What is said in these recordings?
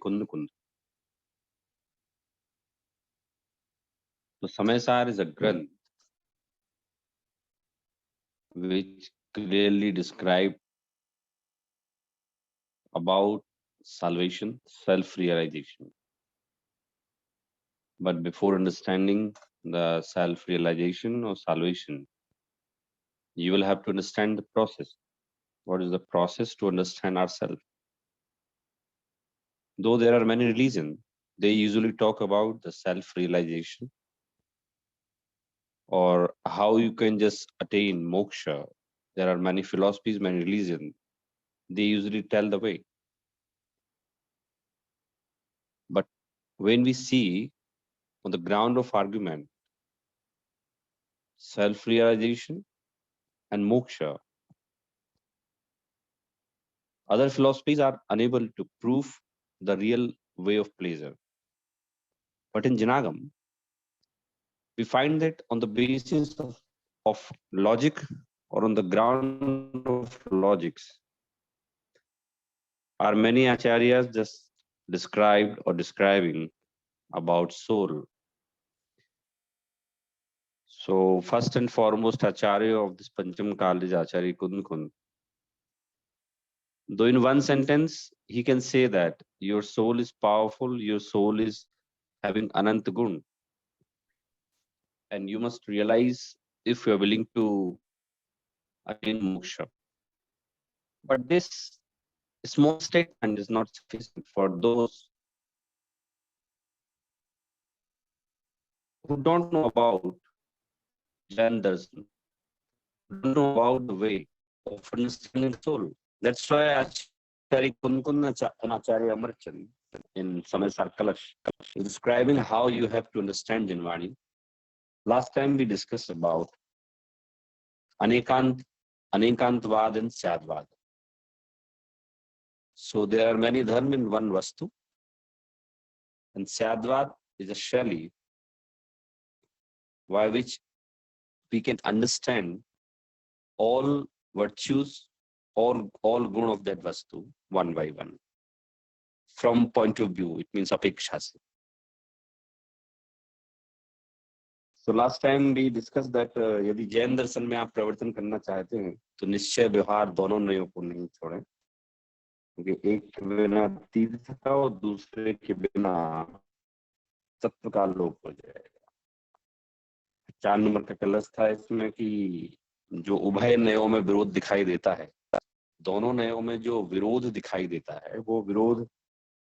कुंद कुंद. So Samaysar is a granth which clearly describe about salvation, self-realization. But before understanding the self-realization or salvation, you will have to understand the process. What is the process to understand ourselves? Though there are many religions, they usually talk about the self-realization or how you can just attain moksha. There are many philosophies, many religions. They usually tell the way. But when we see on the ground of argument, self-realization and moksha, other philosophies are unable to prove the real way of pleasure. But in Janagam, we find that on the basis of logic or on the ground of logics, are many acharyas just described or describing about soul. So first and foremost, Acharya of this Pancham Kal is Acharya Kund Kund. Though in one sentence, he can say that your soul is powerful, your soul is having Anant Gun. And you must realize if you are willing to attain moksha. But this small statement is not sufficient for those who don't know about Jain Darshan, don't know about the way of understanding the soul. That's why Acharya Kunkun and Acharya Amarchand in Samaysar Kalash is describing how you have to understand Janvani. Last time we discussed about Anekant, Anekantvad and Syadvad. So there are many dharma in one vastu, and Syadvad is a Shali by which we can understand all virtues, all gun of that vastu one by one. From point of view, it means apeksha se. So last time we discussed that यदि जैन दर्शन में आप प्रवर्तन करना चाहते हैं तो निश्चय व्यवहार दोनों नयों को नहीं छोड़ें, क्योंकि एक के बिना तीर्थ का और दूसरे के बिना तत्व का लोप हो जाएगा. 4 नंबर का कलश था इसमें कि जो उभय नयों में विरोध दिखाई देता है, दोनों नयों में जो विरोध दिखाई देता है वो विरोध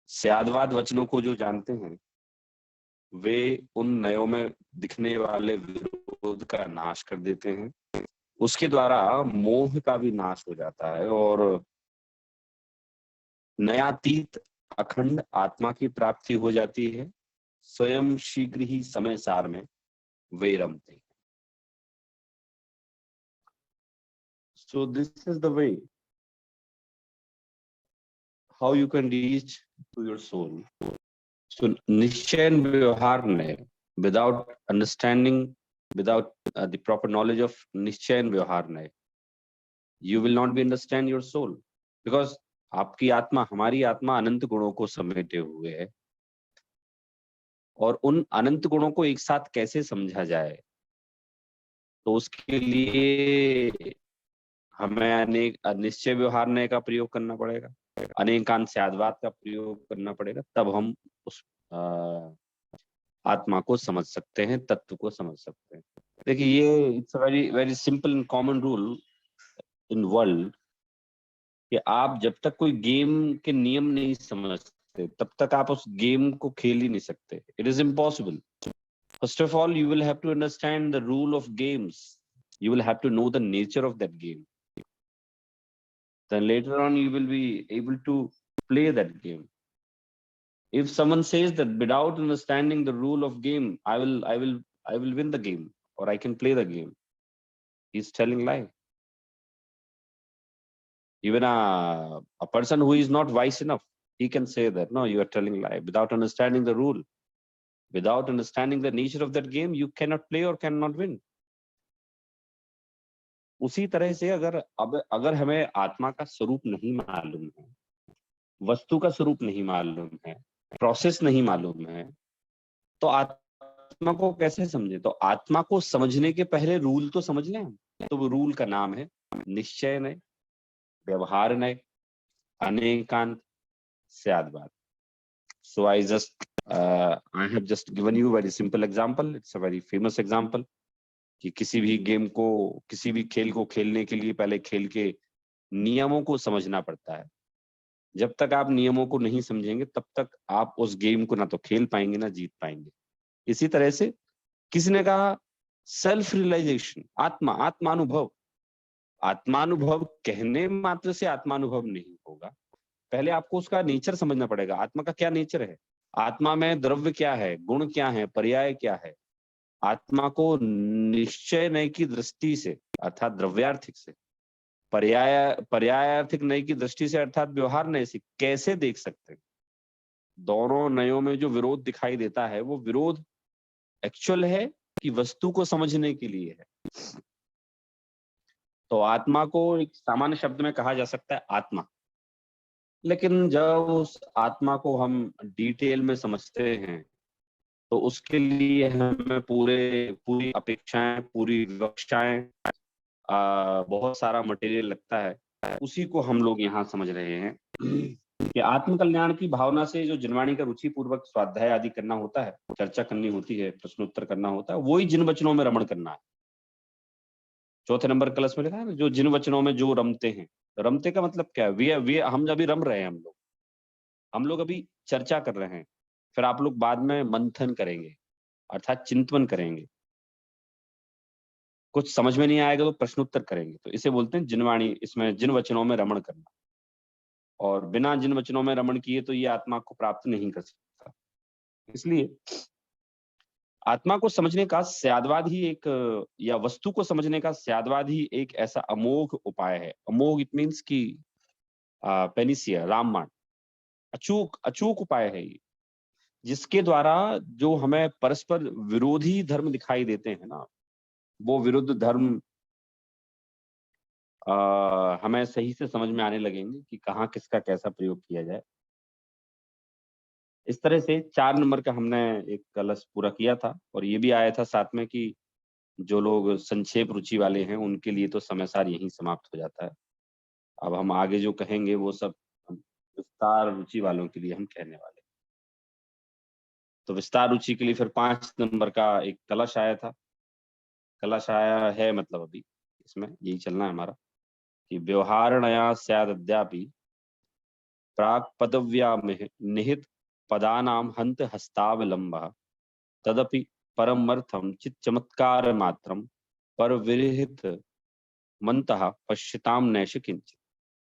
स्यादवाद वचनों को जो जानते हैं वे उन नयों में दिखने वाले विरोध का नाश कर देते हैं. उसके द्वारा मोह का भी नाश हो जाता है और नयातीत अखंड आत्मा की प्राप्ति हो जाती है. स्वयं शीघ्र ही समय सार में वे रमते हैं. So this is the way how you can reach to your soul. So Nishchay and Vyavahar, without understanding, without the proper knowledge of Nishchay and Vyavahar, you will not be understand your soul. Because आपकी आत्मा, हमारी आत्मा अनंत गुणों को समेटे हुए है और उन अनंत गुणों को एक साथ कैसे समझा जाए, तो उसके लिए हमें अनेक निश्चय व्यवहार नय का प्रयोग करना पड़ेगा, अनेकांत स्यादवाद का प्रयोग करना पड़ेगा, तब हम उस आत्मा को समझ सकते हैं, तत्व को समझ सकते हैं. देखिए ये it's very very simple and common rule in world कि आप जब तक कोई गेम के नियम नहीं समझते तब तक आप उस गेम को खेल ही नहीं सकते. It is impossible. First of all you will have to understand the rule of games. You will have to know the nature of that game. Then later on you will be able to play that game. If someone says that without understanding the rule of game, I will win the game or I can play the game, he's telling lie. Even a person who is not wise enough, he can say that no, you are telling lie. Without understanding the rule, without understanding the nature of that game, you cannot play or cannot win. उसी तरह से अगर हमें आत्मा का स्वरूप नहीं मालूम है वस्तु का स्वरूप नहीं मालूम है, प्रोसेस नहीं मालूम है, तो आत्मा को कैसे समझे? तो आत्मा को समझने के पहले रूल तो समझ लें हम। तो वो रूल का नाम है निश्चय नय, व्यवहार नय, अनेकांत, स्याद्वाद. So I have just given you a very simple example. It's a very famous example कि किसी भी गेम को, किसी भी खेल को खेलने के लिए पहले खेल के नियमों को समझना पड़ता है. जब तक आप नियमों को नहीं समझेंगे तब तक आप उस गेम को ना तो खेल पाएंगे ना जीत पाएंगे. इसी तरह से किसी ने कहा सेल्फ रियलाइजेशन, आत्मानुभव. आत्मानुभव कहने मात्र से आत्मानुभव नहीं होगा. पहले आपको उसका नेचर समझना पड़ेगा. आत्मा का क्या नेचर है? आत्मा में द्रव्य क्या है, गुण क्या है, पर्याय क्या है? आत्मा को निश्चय नय की दृष्टि से अर्थात द्रव्यार्थिक से, पर्यायार्थिक नय की दृष्टि से अर्थात व्यवहार नय से कैसे देख सकते हैं? दोनों नयों में जो विरोध दिखाई देता है वो विरोध एक्चुअल है कि वस्तु को समझने के लिए है? तो आत्मा को एक सामान्य शब्द में कहा जा सकता है आत्मा. लेकिन जब उस आत्मा को हम डिटेल में समझते हैं तो उसके लिए हमें पूरी अपेक्षाएं, पूरी विवक्षाएं, बहुत सारा मटेरियल लगता है. उसी को हम लोग यहाँ समझ रहे हैं कि आत्म कल्याण की भावना से जो जिनवाणी का रुचि पूर्वक स्वाध्याय आदि करना होता है, चर्चा करनी होती है, प्रश्नोत्तर करना होता है, वही जिन वचनों में रमण करना है. चौथे नंबर कलश में लिखा है ना, जो जिन वचनों में जो रमते हैं. रमते का मतलब क्या है? वे हम अभी रम रहे हैं. हम लोग अभी चर्चा कर रहे हैं. फिर आप लोग बाद में मंथन करेंगे अर्थात चिंतन करेंगे. कुछ समझ में नहीं आएगा तो प्रश्नोत्तर करेंगे. तो इसे बोलते हैं जिनवाणी. इसमें जिन वचनों में रमण करना. और बिना जिन वचनों में रमण किए तो ये आत्मा को प्राप्त नहीं कर सकता. इसलिए आत्मा को समझने का स्याद्वाद ही एक, या वस्तु को समझने का स्याद्वाद ही एक ऐसा अमोघ उपाय है. अमोघ इट मीन्स की पेनिसिया, रामबाण. अचूक उपाय है ये, जिसके द्वारा जो हमें परस्पर विरोधी धर्म दिखाई देते हैं ना, वो विरुद्ध धर्म हमें सही से समझ में आने लगेंगे कि कहाँ किसका कैसा प्रयोग किया जाए. इस तरह से 4 नंबर का हमने एक कलश पूरा किया था. और ये भी आया था साथ में कि जो लोग संक्षेप रुचि वाले हैं उनके लिए तो समय सार यहीं समाप्त हो जाता है. अब हम आगे जो कहेंगे वो सब विस्तार रुचि वालों के लिए हम कहने वाले. तो विस्तार रुचि के लिए फिर 5 नंबर का एक कलश आया था. कलश आया है मतलब अभी इसमें यही चलना है हमारा कि व्यवहारणया स्यादद्यापि प्राक् पदव्यामिह निहित पदानाम हंत हस्तावलंबः तदपि परमर्थम चित चमत्कार मात्रम पर विरहित मंतः पश्यताम नैष किंचित.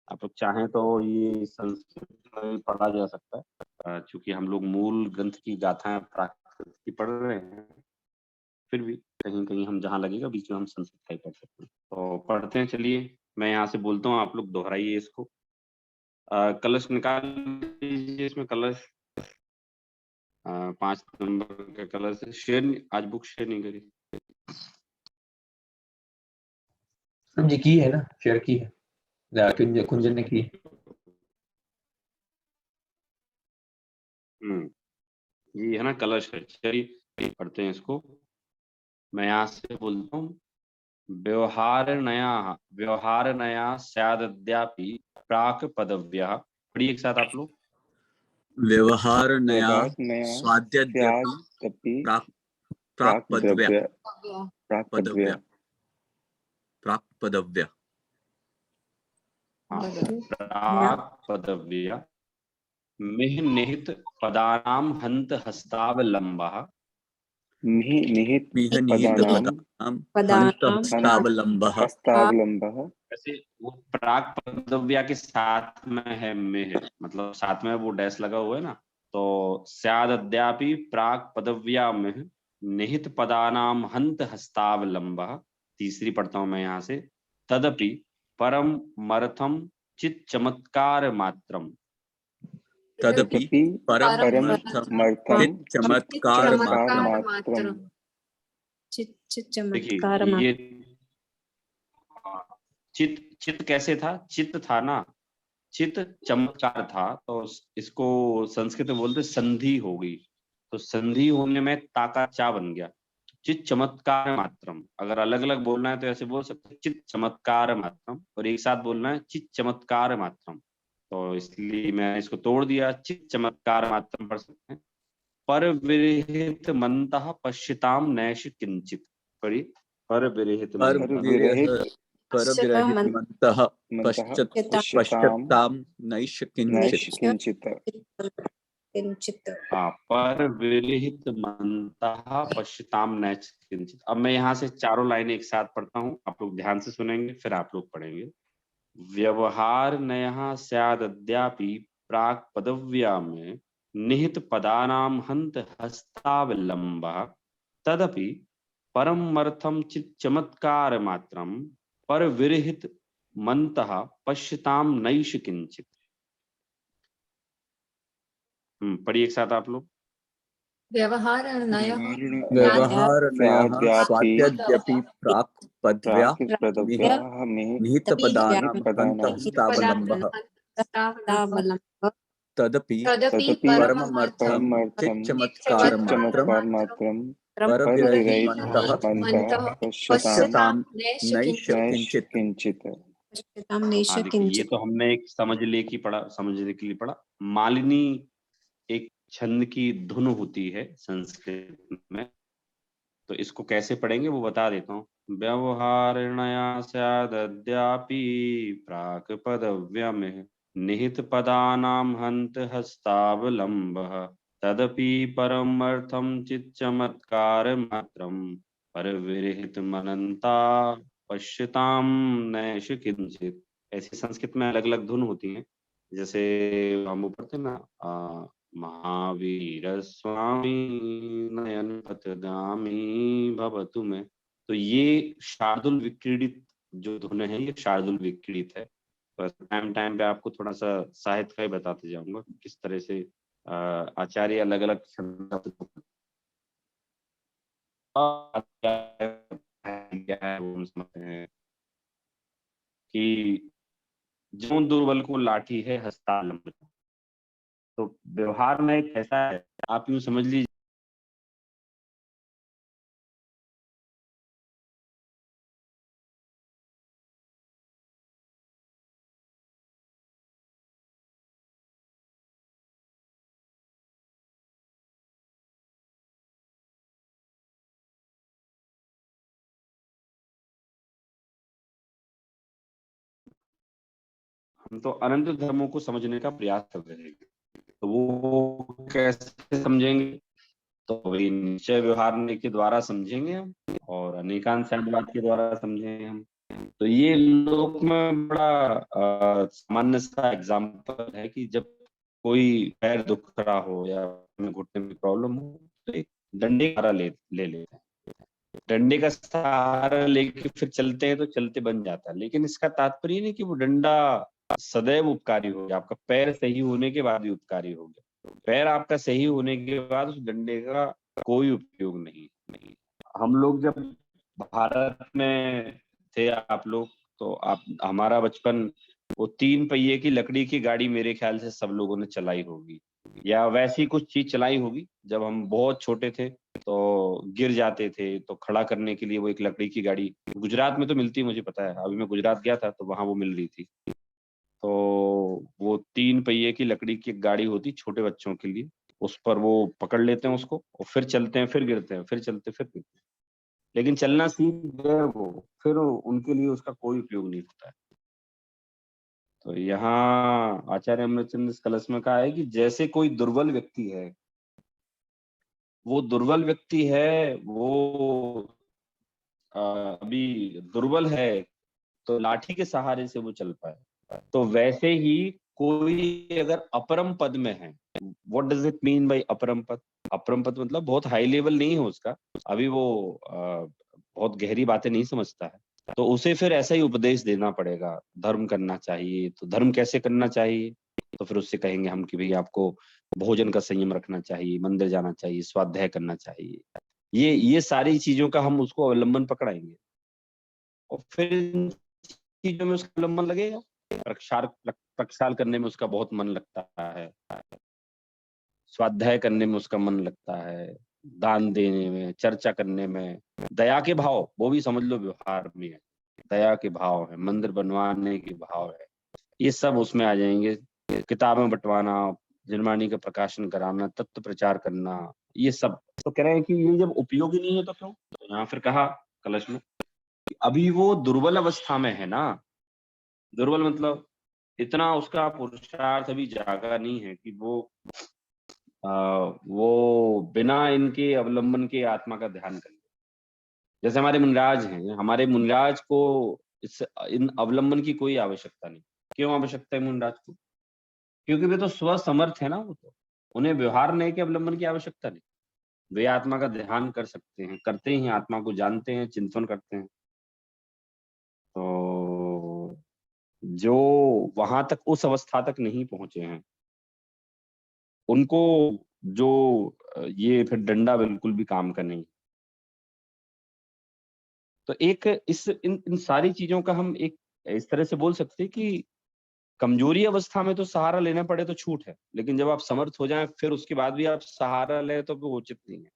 आप लोग चाहें तो ये संस्कृत में पढ़ा जा सकता है. चूंकि हम लोग मूल ग्रंथ की गाथाएं प्राकृत की पढ़ रहे हैं, फिर भी कहीं कहीं हम जहाँ लगेगा बीच में हम संस्कृत का ही पढ़ सकते हैं. तो पढ़ते हैं. चलिए मैं यहाँ से बोलता हूँ, आप लोग दोहराइए इसको. कलश निकाल लीजिए. इसमें कलश 5 नंबर का कलश है. शेयर आज बुक शेयर नहीं करी. जी की है ना, शेयर की है. कुंजन ने की. ये है ना कलश है. चलिए पढ़ते हैं इसको. मैं यहाँ से बोलता हूँ. व्यवहार नया स्यादद्यापि प्राक पदव्यः. पढ़िए एक साथ आप लोग. व्यवहार नया स्वाद्यद्यपि प्राक पदव्य मिह निहित पदानाम हंत हस्तावलंबः. वैसे वो प्राक पदव्या के साथ में है मिह, मतलब साथ में वो डैश लगा हुआ है ना. तो स्यादद्यापि प्राक पदव्या मिह निहित पदानाम हंत हस्तावलंबः. तीसरी पढ़ता हूं मैं यहाँ से. तदपि परम मर्थम चित चमत्कार मात्रम. तदपि परम चमत्कार मात्रम. देखिए ये चित कैसे था? चित्त था ना, चित चमत्कार था, तो इसको संस्कृत में बोलते संधि हो गई, तो संधि होने में ता का चा बन गया। चित चमत्कार मात्रम, अगर अलग अलग बोलना है तो ऐसे बोल सकते हैं चित चमत्कार मात्रम, और एक साथ बोलना है चित चमत्कार मात्रम, तो इसलिए मैंने इसको तोड़ दिया, चित चमत्कार मात्रम पढ़ सकते हैं। पर विरहित मंतः पश्यताम नैष किंचित, पढ़िए, पर विरहित पर मंतः विरहित मंतः पश्यताम नैष किंचित। किंचित। हाँ, पर विरहित मंतः पश्यताम नैष किंचित। अब मैं यहाँ से चारों लाइनें एक साथ पढ़ता हूँ, आप लोग ध्यान से सुनेंगे, फिर आप लोग पढ़ेंगे। व्यवहार नयः स्यादद्यापि प्राक् पदव्या में निहित पदानाम हंत हस्तावलंबः तदपि परमर्थम चित् चमत्कार मात्रम पर विरहित मंतः पश्यताम नैष किंचित। पढ़िए एक साथ आप लोग। व्यवहार नयः स्वाद्यपि प्राक् पदव्या निहित पदानां हन्तहस्तावलम्बः तदपि परमर्थं चिच्चमत्कारमात्रं परविरहितमन्तः पश्यतां नैष किंचित्। हाँ, देखिए ये तो हमने एक समझने के लिए पढ़ा। मालिनी एक छंद की धुन होती है संस्कृत में, तो इसको कैसे पढ़ेंगे वो बता देता हूँ। व्यवहारणया स्यादद्यापि प्राक् पदव्यमेः निहित पदानां हन्त हस्तावलम्बः तदपि परमर्थं चिच्चमत्कार मात्रं परविरहित मनन्ता पश्यताम नैष किंचित। ऐसे संस्कृत में अलग अलग धुन होती हैं, जैसे हम पढ़ते ना महावीर स्वामी नयन पथगामी भवतु में, तो ये शार्दुल विक्रीडित जो धुन है, ये शार्दुल विक्रीडित है। तो टाइम पे आपको थोड़ा सा साहित्य का ही बताते जाऊंगा किस तरह से आचार्य अलग अलग समझते हैं कि जो दुर्बल को लाठी है हस्तालंब। तो व्यवहार में एक ऐसा है, आप यूं समझ लीजिए हम तो अनंत धर्मों को समझने का प्रयास कर रहे हैं, तो वो कैसे समझेंगे? तो वही निश्चय व्यवहार के द्वारा समझेंगे हम, और अनेकांत शब्दवाद के द्वारा समझेंगे हम। तो ये लोक में बड़ा सामान्य सा एग्जाम्पल है कि जब कोई पैर दुख रहा हो या घुटने में प्रॉब्लम हो, तो एक डंडे का सहारा ले लेते हैं। डंडे का सहारा लेके फिर चलते हैं तो चलते बन जाता है, लेकिन इसका तात्पर्य नहीं कि वो डंडा सदैव उपकारी हो गया। आपका पैर सही होने के बाद भी उपकारी हो गया। पैर आपका सही होने के बाद उस डंडे का कोई उपयोग नहीं। हम लोग जब भारत में थे आप लोग, तो आप हमारा बचपन, वो 3 पहिए की लकड़ी की गाड़ी मेरे ख्याल से सब लोगों ने चलाई होगी, या वैसी कुछ चीज चलाई होगी। जब हम बहुत छोटे थे तो गिर जाते थे, तो खड़ा करने के लिए वो एक लकड़ी की गाड़ी गुजरात में तो मिलती, मुझे पता है। अभी मैं गुजरात गया था तो वहां वो मिल रही थी। तो वो 3 पहिए की लकड़ी की एक गाड़ी होती छोटे बच्चों के लिए, उस पर वो पकड़ लेते हैं उसको और फिर चलते हैं, फिर गिरते हैं, फिर चलते फिर गिरते हैं, लेकिन चलना सीख गए वो, फिर उनके लिए उसका कोई उपयोग नहीं होता है। तो यहाँ आचार्य अमृतचंद इस कलश में कहा है कि जैसे कोई दुर्बल व्यक्ति है, वो दुर्बल व्यक्ति है, वो अभी दुर्बल है तो लाठी के सहारे से वो चल पाए, तो वैसे ही कोई अगर अपरम पद में है, what does it mean by अपरम पद? अपरम पद मतलब बहुत हाई लेवल नहीं है उसका, अभी वो बहुत गहरी बातें नहीं समझता है, तो उसे फिर ऐसा ही उपदेश देना पड़ेगा, धर्म करना चाहिए। तो धर्म कैसे करना चाहिए? तो फिर उससे कहेंगे हम कि भाई आपको भोजन का संयम रखना चाहिए, मंदिर जाना चाहिए, स्वाध्याय करना चाहिए। ये सारी चीजों का हम उसको अवलंबन पकड़ाएंगे, और फिर इन चीजों में उसका अवलंबन लगेगा। प्रक्षाल करने में उसका बहुत मन लगता है, स्वाध्याय करने में उसका मन लगता है, दान देने में, चर्चा करने में, दया के भाव वो भी समझ लो व्यवहार में है, दया के भाव है, मंदिर बनवाने के भाव है, ये सब उसमें आ जाएंगे। किताबें बंटवाना, जिनवाणी का प्रकाशन कराना, तत्व प्रचार करना, ये सब। तो कह रहे हैं कि ये जब उपयोगी नहीं है तो क्यों? तो यहाँ फिर कहा कलश में कि अभी वो दुर्बल अवस्था में है ना। दुर्बल मतलब इतना उसका पुरुषार्थ अभी जागा नहीं है कि वो बिना इनके अवलंबन के आत्मा का ध्यान करे। जैसे हमारे मुनिराज हैं, हमारे मुनिराज को इन अवलंबन की कोई आवश्यकता नहीं। क्यों आवश्यकता है मुनिराज को? क्योंकि वे तो स्वसमर्थ है ना, वो तो, उन्हें व्यवहार नहीं के अवलंबन की आवश्यकता नहीं। वे आत्मा का ध्यान कर सकते हैं, करते ही आत्मा को जानते हैं, चिंतन करते हैं। तो जो वहां तक, उस अवस्था तक नहीं पहुंचे हैं, उनको जो ये फिर डंडा बिल्कुल भी काम का नहीं। तो एक इन सारी चीजों का हम एक इस तरह से बोल सकते हैं कि कमजोरी अवस्था में तो सहारा लेना पड़े तो छूट है, लेकिन जब आप समर्थ हो जाएं फिर उसके बाद भी आप सहारा ले तो वो उचित नहीं है।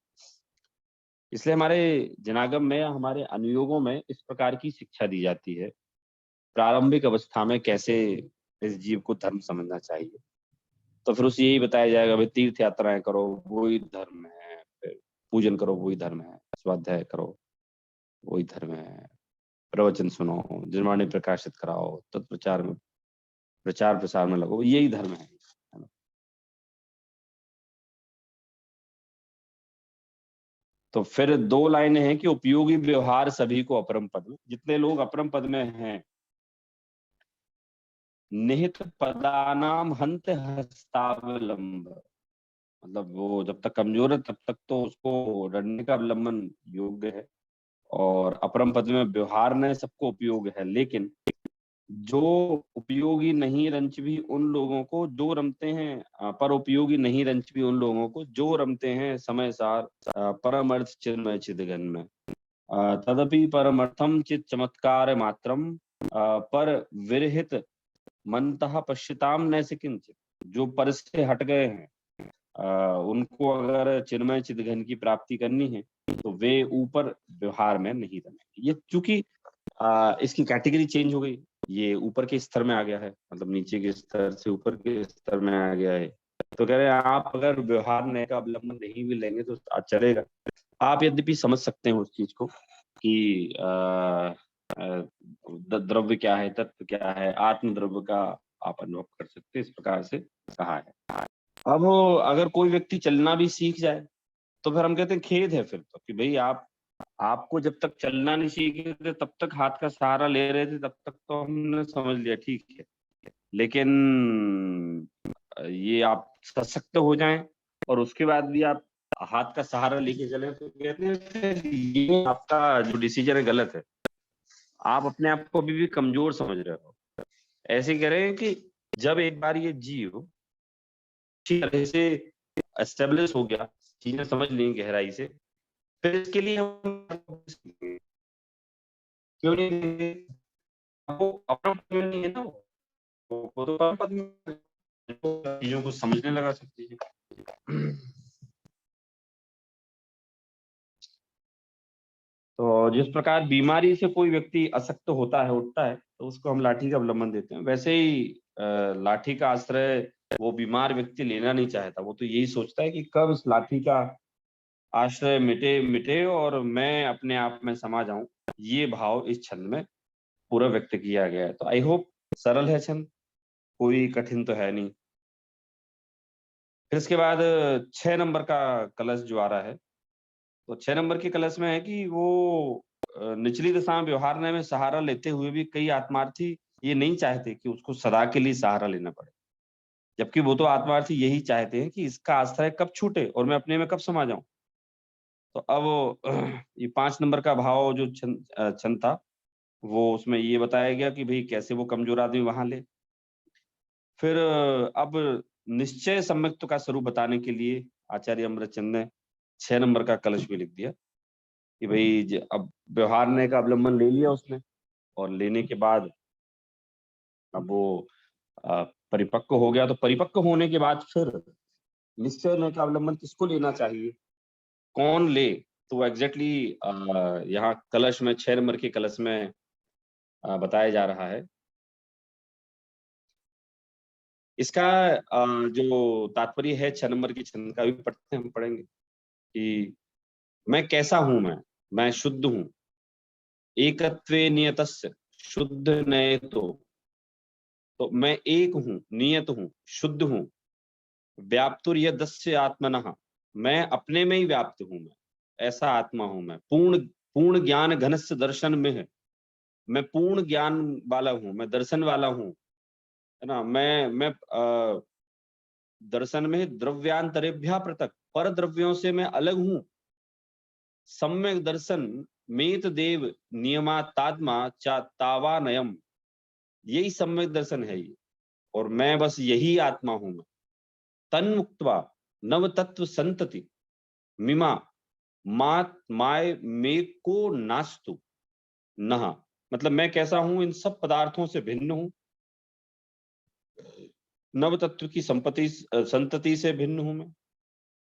इसलिए हमारे जनागम में, हमारे अनुयोगों में इस प्रकार की शिक्षा दी जाती है, प्रारंभिक अवस्था में कैसे इस जीव को धर्म समझना चाहिए। तो फिर उसे यही बताया जाएगा, भाई तीर्थ यात्राएं करो वही धर्म है, फिर पूजन करो वही धर्म है, स्वाध्याय करो वही धर्म है, प्रवचन सुनो, जिनवाणी प्रकाशित कराओ, तत्प्रचार में, प्रचार प्रसार में लगो, यही धर्म है ना। तो फिर 2 लाइनें हैं कि उपयोगी व्यवहार सभी को अपरम पद में, जितने लोग अपरम पद में हैं, निहित पदानाम हंत हस्तावलंब, मतलब वो जब तक कमजोर है तब तक तो उसको डरने का अवलंबन योग्य है, और अपरम पद में व्यवहार ने सबको उपयोग है, लेकिन जो उपयोगी नहीं रंच भी उन लोगों को जो रमते हैं, पर उपयोगी नहीं रंच भी उन लोगों को जो रमते हैं समय सार परमर्थ चिन्मय चिदघन में, तदपि परमर्थम चित चमत्कार मात्रम पर विरहित मनतः पश्यताम नैसे किंचित। जो पर से हट गए हैं, उनको अगर चिन्मय चिदघन की प्राप्ति करनी है तो वे ऊपर व्यवहार में नहीं रमेंगे। ये चूंकि इसकी कैटेगरी चेंज हो गई, ये ऊपर के स्तर में आ गया है, मतलब नीचे के स्तर से ऊपर के स्तर में आ गया है। तो कह रहे हैं आप अगर व्यवहार नए का अवलंबन नहीं भी लेंगे तो चलेगा। आप यद्यपि समझ सकते हैं उस चीज को कि द्रव्य क्या है, तत्व क्या है, आत्म द्रव्य का आप अनुभव कर सकते हैं, इस प्रकार से कहा है। अब अगर कोई व्यक्ति चलना भी सीख जाए तो फिर हम कहते हैं खेद है फिर तो, कि भाई आपको जब तक चलना नहीं सीखे थे तब तक हाथ का सहारा ले रहे थे, तब तक तो हमने समझ लिया ठीक है, लेकिन ये आप सशक्त हो जाएं और उसके बाद भी आप हाथ का सहारा लेके चले तो कहते हैं ये आपका जो डिसीजन है गलत है, आप अपने आप को अभी भी कमजोर समझ रहे हो। ऐसे कह रहे हैं कि जब एक बार ये जीव अच्छी तरह से एस्टेब्लिश हो गया, चीजें समझ ली गहराई से, फिर इसके लिए हम क्यों नहीं, वो अपना पद में नहीं है ना, वो तो अपना पद में चीजों को समझने लगा सब चीजें। तो जिस प्रकार बीमारी से कोई व्यक्ति असक्त होता है, उठता है, तो उसको हम लाठी का अवलंबन देते हैं, वैसे ही लाठी का आश्रय वो बीमार व्यक्ति लेना नहीं चाहता। वो तो यही सोचता है कि कब इस लाठी का आश्रय मिटे मिटे और मैं अपने आप में समा जाऊं। ये भाव इस छंद में पूरा व्यक्त किया गया है। तो आई होप सरल है छंद, कोई कठिन तो है नहीं। फिर इसके बाद 6 नंबर का कलश जो आ रहा है, तो 6 नंबर के कलश में है कि वो निचली दशा में व्यवहार में सहारा लेते हुए भी कई आत्मार्थी ये नहीं चाहते कि उसको सदा के लिए सहारा लेना पड़े, जबकि वो तो आत्मार्थी यही चाहते हैं कि इसका आश्रय कब छूटे और मैं अपने में कब समा जाऊं। तो अब ये 5 नंबर का भाव जो छंद था, वो उसमें ये बताया गया कि भाई कैसे वो कमजोर आदमी वहां ले। फिर अब निश्चय सम्यक्त्व का स्वरूप बताने के लिए आचार्य अमृतचंद ने 6 नंबर का कलश भी लिख दिया कि भाई अब व्यवहार ने का अवलंबन ले लिया उसने, और लेने के बाद अब वो परिपक्व हो गया, तो परिपक्व होने के बाद फिर निश्चय निर्णय का अवलंबन किसको लेना चाहिए, कौन ले, तो एग्जैक्टली यहाँ कलश में 6 नंबर के कलश में बताया जा रहा है। इसका जो तात्पर्य है 6 नंबर की छंद का भी पढ़ते हैं, हम पढ़ेंगे कि मैं कैसा हूं, मैं शुद्ध हूं, एकत्वे नियतस्य शुद्ध नयतो, तो मैं एक हूं, नियत हूं, शुद्ध हूं, व्याप्तुर्यदस्य आत्मनः, मैं अपने में ही व्याप्त हूं, मैं ऐसा आत्मा हूं, मैं पूर्ण ज्ञान घनस्य दर्शन में है, मैं पूर्ण ज्ञान वाला हूं, मैं दर्शन वाला हूं, है ना। मैं दर्शन में द्रव्यांतरेभ्य पृथक, पर द्रव्यों से मैं अलग हूं, सम्यक दर्शन मेत देव नियमातात्मा चातावानयम, यही सम्यक दर्शन है ये, और मैं बस यही आत्मा हूं, मैं तन्मुक्त्वा नव तत्व संतति मिमा माय मे को नास्तु नहा, मतलब मैं कैसा हूं, इन सब पदार्थों से भिन्न हूं, नव तत्व की संतति से भिन्न हूं मैं,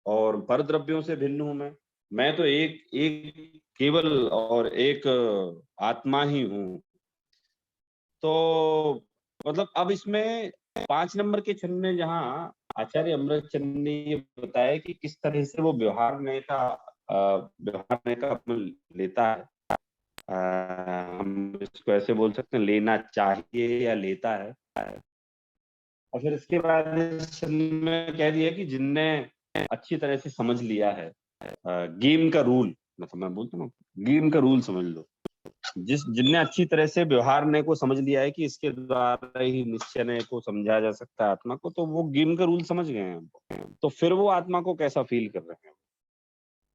और पर द्रव्यों से भिन्न हूं मैं तो एक केवल और एक आत्मा ही हूं। तो मतलब अब इसमें 5 नंबर के छंद में जहां आचार्य अमृतचंद ने ये बताया कि किस तरह से वो व्यवहार नय का अपना लेता है, हम इसको ऐसे बोल सकते हैं, लेना चाहिए या लेता है। और फिर इसके बाद में कह दिया कि जिनने अच्छी तरह से समझ लिया है गेम का रूल, मतलब मैं बोलता हूँ गेम का रूल समझ लो, जिनने अच्छी तरह से व्यवहार नय को समझ लिया है कि इसके द्वारा ही निश्चय नय को समझा जा सकता है आत्मा को, तो वो गेम का रूल समझ गए हैं। तो फिर वो आत्मा को कैसा फील कर रहे हैं,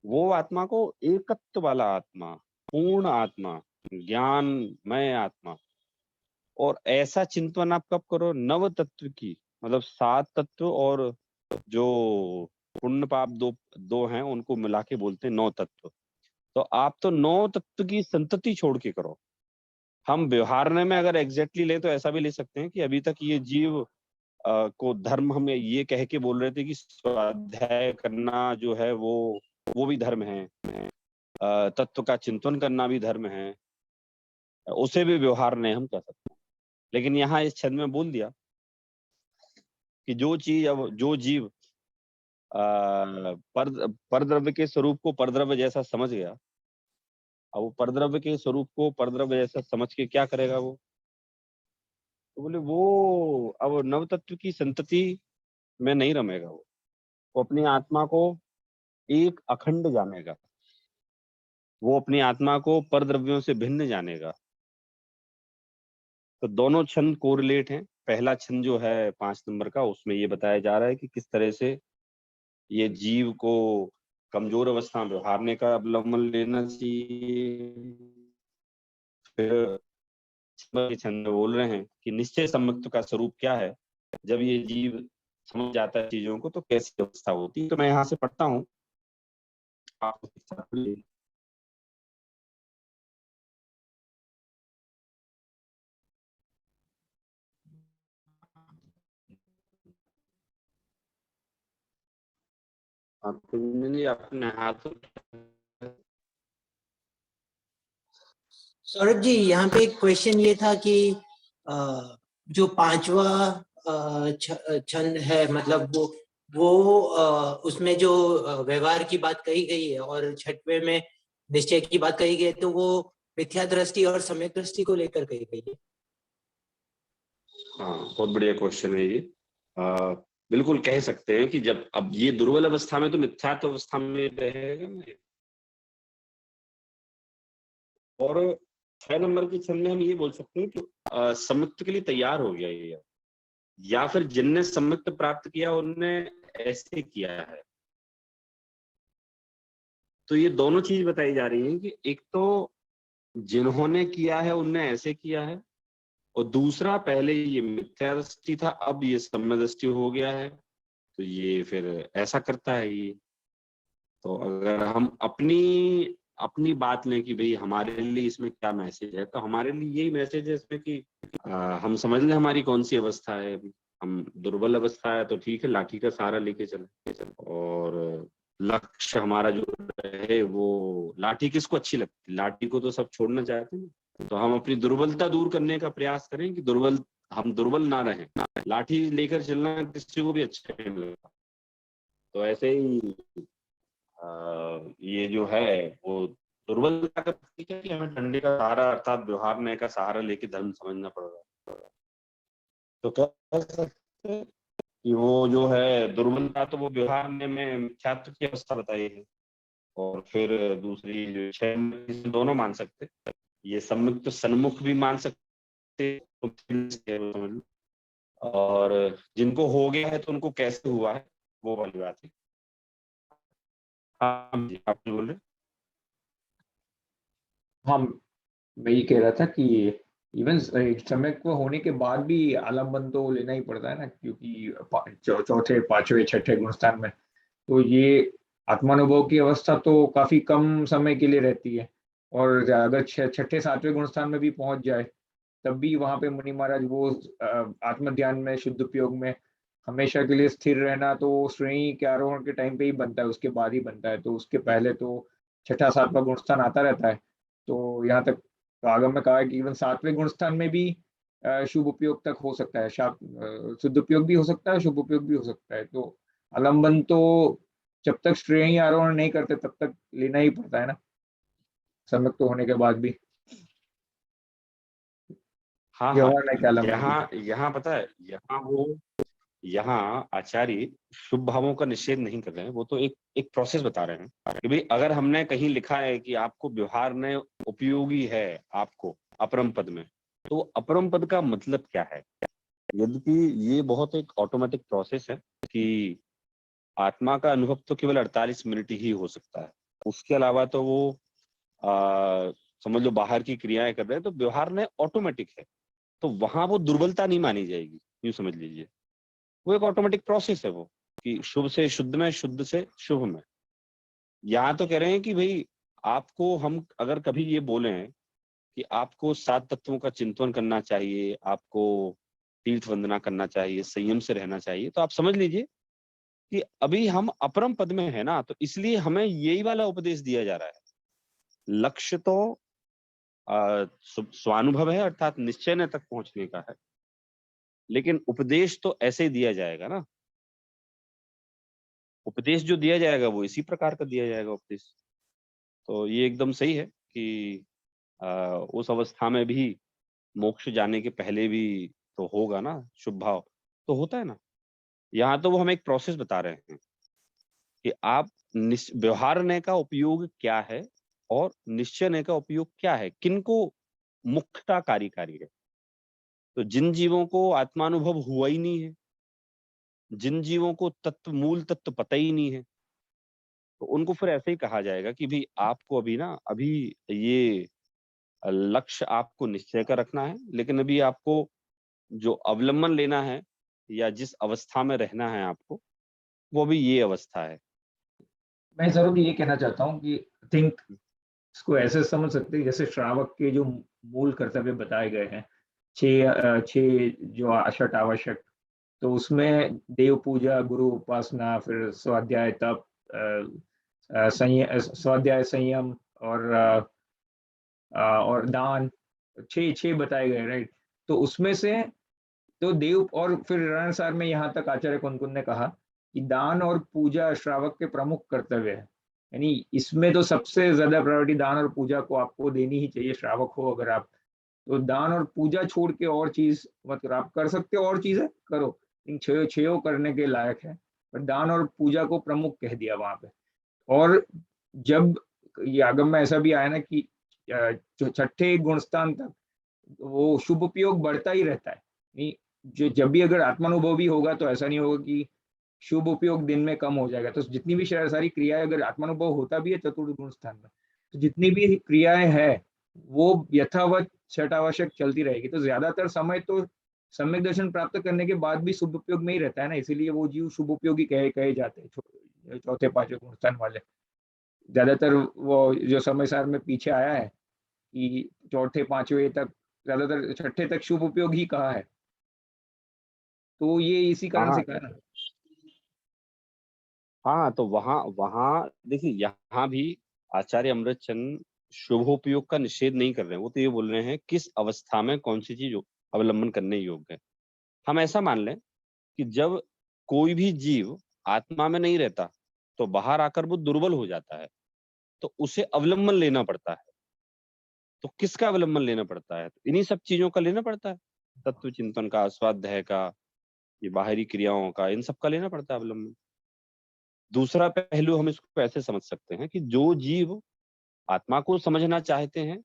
वो आत्मा को एकत्व वाला आत्मा, पूर्ण आत्मा, ज्ञानमय आत्मा। और ऐसा चिंतन आप कब करो, नव तत्व की, मतलब 7 तत्व और जो पुण्य पाप दो हैं उनको मिला के बोलते हैं 9 तत्व। तो आप तो 9 तत्व की संतति छोड़ के करो। हम व्यवहार में अगर एग्जैक्टली ले तो ऐसा भी ले सकते हैं कि अभी तक ये जीव को धर्म हमें ये कह के बोल रहे थे कि स्वाध्याय करना जो है वो भी धर्म है, तत्व का चिंतन करना भी धर्म है, उसे भी व्यवहार नहीं हम कह सकते हैं। लेकिन यहाँ इस छंद में बोल दिया कि जो जीव परद्रव्य के स्वरूप को परद्रव्य जैसा समझ गया, अब वो परद्रव्य के स्वरूप को परद्रव्य जैसा समझ के क्या करेगा वो, तो बोले वो अब नव तत्व की संतति में नहीं रमेगा, वो अपनी आत्मा को एक अखंड जानेगा, वो अपनी आत्मा को परद्रव्यों से भिन्न जानेगा। तो दोनों छंद कोरिलेट हैं। पहला छंद जो है 5 नंबर का, उसमें ये बताया जा रहा है कि किस तरह से ये जीव को कमजोर अवस्था में व्यवहारने का अवलंबन लेना चाहिए। फिर छंद में बोल रहे हैं कि निश्चय सम्यक्त्व का स्वरूप क्या है, जब ये जीव समझ जाता है चीजों को तो कैसी अवस्था होती है। तो मैं यहाँ से पढ़ता हूँ, आप अपने हाथ सौरभ जी, यहाँ पे एक क्वेश्चन ये था कि जो 5वां छंद है, मतलब वो उसमें जो व्यवहार की बात कही गई है और 6वें में निश्चय की बात कही गई है, तो वो मिथ्या दृष्टि और सम्यक दृष्टि को लेकर कही गई है। हाँ, बहुत बढ़िया क्वेश्चन है ये। बिल्कुल कह सकते हैं कि जब अब ये दुर्बल अवस्था में तो मिथ्यात्व अवस्था में रहेगा ना। और 6 नंबर के छंद में हम ये बोल सकते हैं कि सम्यक्त के लिए तैयार हो गया ये, या फिर जिनने सम्यक्त प्राप्त किया उनने ऐसे किया है। तो ये दोनों चीज बताई जा रही है कि एक तो जिन्होंने किया है उनने ऐसे किया है, और दूसरा पहले ये मिथ्या दृष्टि था, अब ये सम्य दृष्टि हो गया है, तो ये फिर ऐसा करता है ये। तो अगर हम अपनी अपनी बात लें कि भाई हमारे लिए इसमें क्या मैसेज है, तो हमारे लिए यही मैसेज है इसमें कि हम समझ लें हमारी कौन सी अवस्था है अभी। हम दुर्बल अवस्था है तो ठीक है, लाठी का सहारा लेके चले, और लक्ष्य हमारा जो है वो, लाठी किसको अच्छी लगती है, लाठी को तो सब छोड़ना चाहते हैं। तो हम अपनी दुर्बलता दूर करने का प्रयास करें कि हम दुर्बल ना रहें। लाठी लेकर चलना किसी को भी अच्छा नहीं लगता। तो ऐसे ही ये जो है वो दुर्बलता का प्रतीक है कि हमें डंडे का सहारा अर्थात व्यवहार न्याय का सहारा लेके धर्म समझना पड़ रहा है। तो कह सकते हैं कि वो जो है दुर्बलता, तो वो व्यवहार न्याय में मिथ्यात्व की अवस्था बताई है, और फिर दूसरी जो छह में दोनों मान सकते, ये सम्मुख तो सन्मुख भी मान सकते, समझ लो। और जिनको हो गया है तो उनको कैसे हुआ है वो वाली बात है। हाँ जी, आप बोल रहे? हाँ, मैं ये कह रहा था कि इवन समय को होने के बाद भी आलम्बन तो लेना ही पड़ता है ना, क्योंकि चौथे पांचवे छठे गुणस्थान में तो ये आत्मानुभव की अवस्था तो काफी कम समय के लिए रहती है, और अगर छठे सातवें गुणस्थान में भी पहुंच जाए तब भी वहां पे मुनि महाराज वो आत्म ध्यान में शुद्ध उपयोग में हमेशा के लिए स्थिर रहना तो श्रेणी के आरोहण के टाइम पे ही बनता है, उसके बाद ही बनता है। तो उसके पहले तो छठा सातवां गुणस्थान आता रहता है। तो यहाँ तक आगम में कहा है कि इवन सातवें गुणस्थान में भी शुभ उपयोग तक हो सकता है, शुद्ध उपयोग भी हो सकता है, शुभ उपयोग भी हो सकता है। तो आलम्बन तो जब तक श्रेणी आरोहण नहीं करते तब तक लेना ही पड़ता है ना, सम्यक तो होने के बाद भी। हाँ हाँ, व्यवहार नहीं क्या आलम्बन की। यहाँ पता है, यहाँ आचार्य शुभ भावों का निषेध नहीं कर रहे हैं, वो तो एक प्रोसेस बता रहे हैं कि भाई अगर हमने कहीं लिखा है कि आपको व्यवहार में उपयोगी है आपको अपरम पद में, तो अपरम पद का मतलब क्या है। यद्यपि ये बहुत एक ऑटोमेटिक प्रोसेस है कि आत्मा का अनुभव तो केवल 48 मिनट ही हो सकता है, उसके अलावा तो वो समझ लो बाहर की क्रियाएं कर रहे हैं, तो व्यवहार में ऑटोमेटिक है, तो वहां वो दुर्बलता नहीं मानी जाएगी, यूं समझ लीजिए। वो एक ऑटोमेटिक प्रोसेस है वो, कि शुभ से शुद्ध में, शुद्ध से शुभ में। यहाँ तो कह रहे हैं कि भाई आपको हम अगर कभी ये बोले हैं कि आपको 7 तत्वों का चिंतन करना चाहिए, आपको तीर्थ वंदना करना चाहिए, संयम से रहना चाहिए, तो आप समझ लीजिए कि अभी हम अपरम पद में है ना, तो इसलिए हमें यही वाला उपदेश दिया जा रहा है। लक्ष्य तो स्वानुभव है अर्थात निश्चय ने तक पहुंचने का है, लेकिन उपदेश तो ऐसे ही दिया जाएगा ना। उपदेश जो दिया जाएगा वो इसी प्रकार का दिया जाएगा उपदेश। तो ये एकदम सही है कि उस अवस्था में भी मोक्ष जाने के पहले भी तो होगा ना शुभ भाव, तो होता है ना। यहाँ तो वो हमें एक प्रोसेस बता रहे हैं कि आप व्यवहारने का उपयोग क्या है और निश्चयने का उपयोग क्या है, किनको मुख्यता कार्यकारी है। तो जिन जीवों को आत्मानुभव हुआ ही नहीं है, जिन जीवों को मूल तत्व पता ही नहीं है, तो उनको फिर ऐसे ही कहा जाएगा कि भाई आपको अभी ये लक्ष्य आपको निश्चय का रखना है, लेकिन अभी आपको जो अवलंबन लेना है या जिस अवस्था में रहना है आपको, वो भी ये अवस्था है। मैं जरूर ये कहना चाहता हूँ कि थिंक इसको ऐसे समझ सकते हैं जैसे श्रावक के जो मूल कर्तव्य बताए गए हैं, छह जो अषट आवश्यक, तो उसमें देव पूजा, गुरु उपासना, फिर स्वाध्याय तप, स्वाध्याय संयम और दान, छह छह बताए गए, राइट। तो उसमें से तो देव, और फिर रणसार में यहाँ तक आचार्य कुंकुन ने कहा कि दान और पूजा श्रावक के प्रमुख कर्तव्य है। यानी इसमें तो सबसे ज्यादा प्रायोरिटी दान और पूजा को आपको देनी ही चाहिए, श्रावक हो अगर आप, तो दान और पूजा छोड़ के और चीज मतलब आप कर सकते हो, और चीजें करो, इन छो करने के लायक है, पर दान और पूजा को प्रमुख कह दिया वहां पे। और जब ये आगम में ऐसा भी आया ना कि जो छठे गुणस्थान तक वो शुभ उपयोग बढ़ता ही रहता है। नहीं, जो जब भी अगर आत्मानुभव भी होगा तो ऐसा नहीं होगा कि शुभ उपयोग दिन में कम हो जाएगा। तो जितनी भी सारी क्रियाएं, अगर आत्मानुभव होता भी है चतुर्थ गुण स्थान में, तो जितनी भी क्रियाएं हैं वो यथावत छठ आवश्यक चलती रहेगी। तो ज्यादातर समय तो सम्यक दर्शन प्राप्त करने के बाद भी शुभ उपयोग में ही रहता है ना, इसीलिए वो जीव शुभ उपयोगी कहे जाते हैं, चौथे पांचवें गुण स्थान वाले। ज्यादातर वो जो समय सार में पीछे आया है कि चौथे पांचवे तक, ज्यादातर छठे तक शुभ उपयोग ही कहा है, तो ये इसी कारण से हाँ कहा ना। हाँ, तो वहां वहां देखिए, यहाँ भी आचार्य अमृतचंद शुभोपयोग का निषेध नहीं कर रहे हैं। वो तो ये बोल रहे हैं किस अवस्था में कौन सी चीज अवलंबन करने योग्य है। हम ऐसा मान लें कि जब कोई भी जीव आत्मा में नहीं रहता तो बाहर आकर वो दुर्बल हो जाता है, तो उसे अवलंबन लेना पड़ता है। तो किसका अवलंबन लेना पड़ता है? तो इन्हीं सब चीजों का लेना पड़ता है, तत्व चिंतन का, स्वाध्याय का, ये बाहरी क्रियाओं का, इन सब का लेना पड़ता है अवलंबन। दूसरा पहलू हम इसको ऐसे समझ सकते हैं कि जो जीव आत्मा को समझना चाहते हैं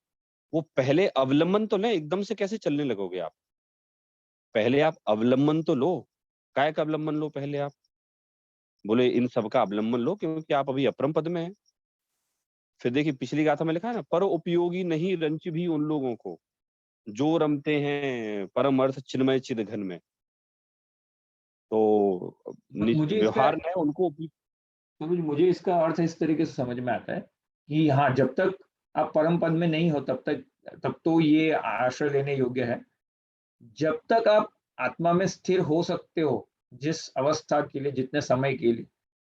वो पहले अवलंबन तो लें। एकदम से कैसे चलने लगोगे आप? पहले आप अवलंबन तो लो। काय का अवलंबन लो पहले आप? बोले इन सब का अवलंबन लो क्योंकि आप अभी अपरम पद में हैं। फिर देखिए पिछली गाथा में लिखा है ना, पर उपयोगी नहीं रंच भी उन लोगों को जो रमते हैं परम अर्थ चिन्मय चिद घन में। तो मुझे इसका व्यवहार में उनको मुझे इसका अर्थ इस तरीके से समझ में आता है कि हाँ, जब तक आप परम पद में नहीं हो तब तो ये आश्रय लेने योग्य है। जब तक आप आत्मा में स्थिर हो सकते हो, जिस अवस्था के लिए, जितने समय के लिए,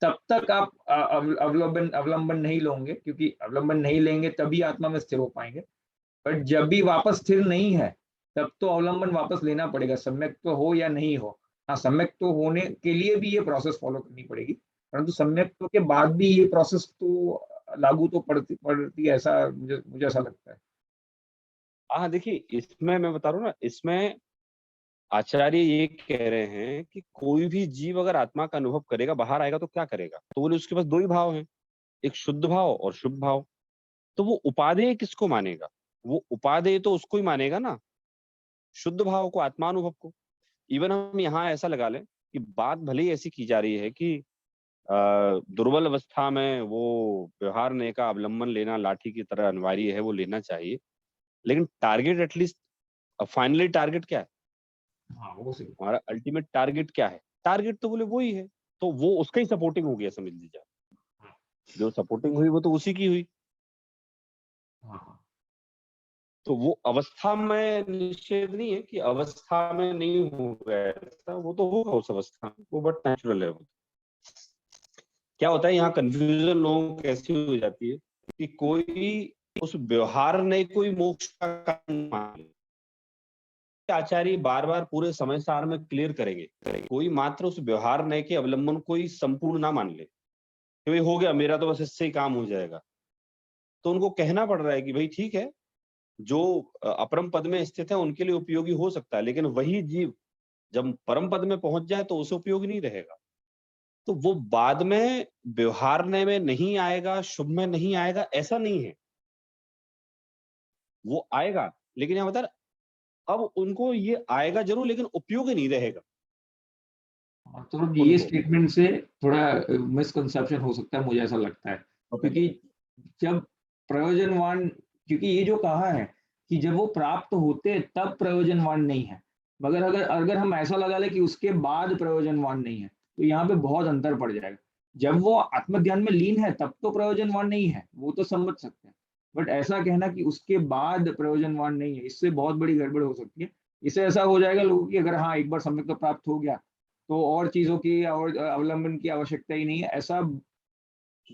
तब तक आप अवलंबन नहीं लोगे, क्योंकि अवलंबन नहीं लेंगे तभी आत्मा में स्थिर हो पाएंगे। बट जब भी वापस स्थिर नहीं है तब तो अवलंबन वापस लेना पड़ेगा, सम्यक तो हो या नहीं हो। हाँ, सम्यक तो होने के लिए भी ये प्रोसेस फॉलो करनी पड़ेगी, परंतु सम्यक तो के बाद भी ये प्रोसेस तो लागू तो पड़ती है, ऐसा मुझे ऐसा लगता है। हाँ देखिए, इसमें मैं बता रहा हूँ ना, इसमें आचार्य ये कह रहे हैं कि कोई भी जीव अगर आत्मा का अनुभव करेगा, बाहर आएगा तो क्या करेगा? तो बोले उसके पास दो ही भाव हैं, एक शुद्ध भाव और शुभ भाव। तो वो उपादेय किसको मानेगा? वो उपादेय तो उसको ही मानेगा ना, शुद्ध भाव को, आत्मानुभव को। इवन हम यहाँ ऐसा लगा लें कि बात भले ही ऐसी की जा रही है कि दुर्बल अवस्था में वो व्यवहार ने का अवलंबन लेना लाठी की तरह अनिवार्य है, वो लेना चाहिए, लेकिन टारगेट एटलीस्ट, फाइनली टारगेट क्या है? हाँ, वो सही। हमारा अल्टीमेट टारगेट क्या है? टारगेट तो बोले वो ही है, तो वो उसका ही सपोर्टिंग हो गया, समझ लीजिए। जो सपोर्टिंग हुई वो तो उसी की हुई। हाँ, तो वो अवस्था में निषेध नहीं है कि अवस्था में नहीं होगा ऐसा, वो तो होगा उस अवस्था में, वो बट नेचुरल है। वो क्या होता है यहाँ कंफ्यूजन लोगों को कैसी हो जाती है कि कोई उस व्यवहार ने कोई मोक्ष का कारण मान ले। आचार्य बार बार पूरे समय सार में क्लियर करेंगे, कोई मात्र उस व्यवहार ने के अवलंबन कोई संपूर्ण ना मान ले कि भाई हो गया मेरा तो बस इससे ही काम हो जाएगा। तो उनको कहना पड़ रहा है कि भाई ठीक है, जो अपरम पद में स्थित है उनके लिए उपयोगी हो सकता है, लेकिन वही जीव जब परम पद में पहुंच जाए तो उसे उपयोगी नहीं रहेगा। तो वो बाद में व्यवहारने में नहीं आएगा, शुभ में नहीं आएगा, ऐसा नहीं है, वो आएगा। लेकिन यहाँ बता, अब उनको ये आएगा जरूर लेकिन उपयोगी नहीं रहेगा तो ये उनको। स्टेटमेंट से थोड़ा मिसकंसेप्शन हो सकता है, मुझे ऐसा लगता है, क्योंकि जब प्रयोजनवान, क्योंकि ये जो कहा है कि जब वो प्राप्त होते तब प्रयोजनवान नहीं है, मगर अगर अगर हम ऐसा लगा ले कि उसके बाद प्रयोजनवान नहीं है, तो यहाँ पे बहुत अंतर पड़ जाएगा। जब वो आत्मध्यान में लीन है तब तो प्रयोजनवान नहीं है, वो तो समझ सकते हैं, बट ऐसा कहना कि उसके बाद प्रयोजनवान नहीं है, इससे बहुत बड़ी गड़बड़ हो सकती है। इससे ऐसा हो जाएगा लोगों की, अगर हाँ एक बार सम्यक तो प्राप्त हो गया तो और चीजों की और अवलंबन की आवश्यकता ही नहीं है, ऐसा,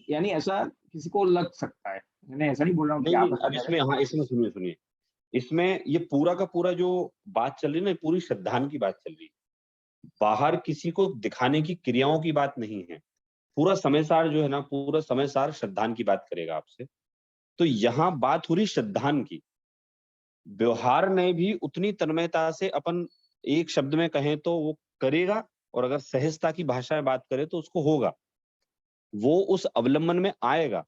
यानी ऐसा किसी को लग सकता है। मैंने ऐसा नहीं बोल रहा हूँ कि नहीं आप नहीं, ऐसा अब कह रहे इसमें, हाँ इसमें सुनिए सुनिए, इसमें ये पूरा का पूरा जो बात चल रही है ना, पूरी श्रद्धान की बात चल रही है, बाहर किसी को दिखाने की क्रियाओं की बात नहीं है। पूरा समय सार जो है ना, पूरा समय सार श्रद्धान की बात करेगा आपसे। तो यहाँ बात हो रही श्रद्धान की। व्यवहार ने भी उतनी तन्मयता से, अपन एक शब्द में कहें तो वो करेगा, और अगर सहजता की भाषा में बात करें तो उसको होगा, वो उस अवलंबन में आएगा।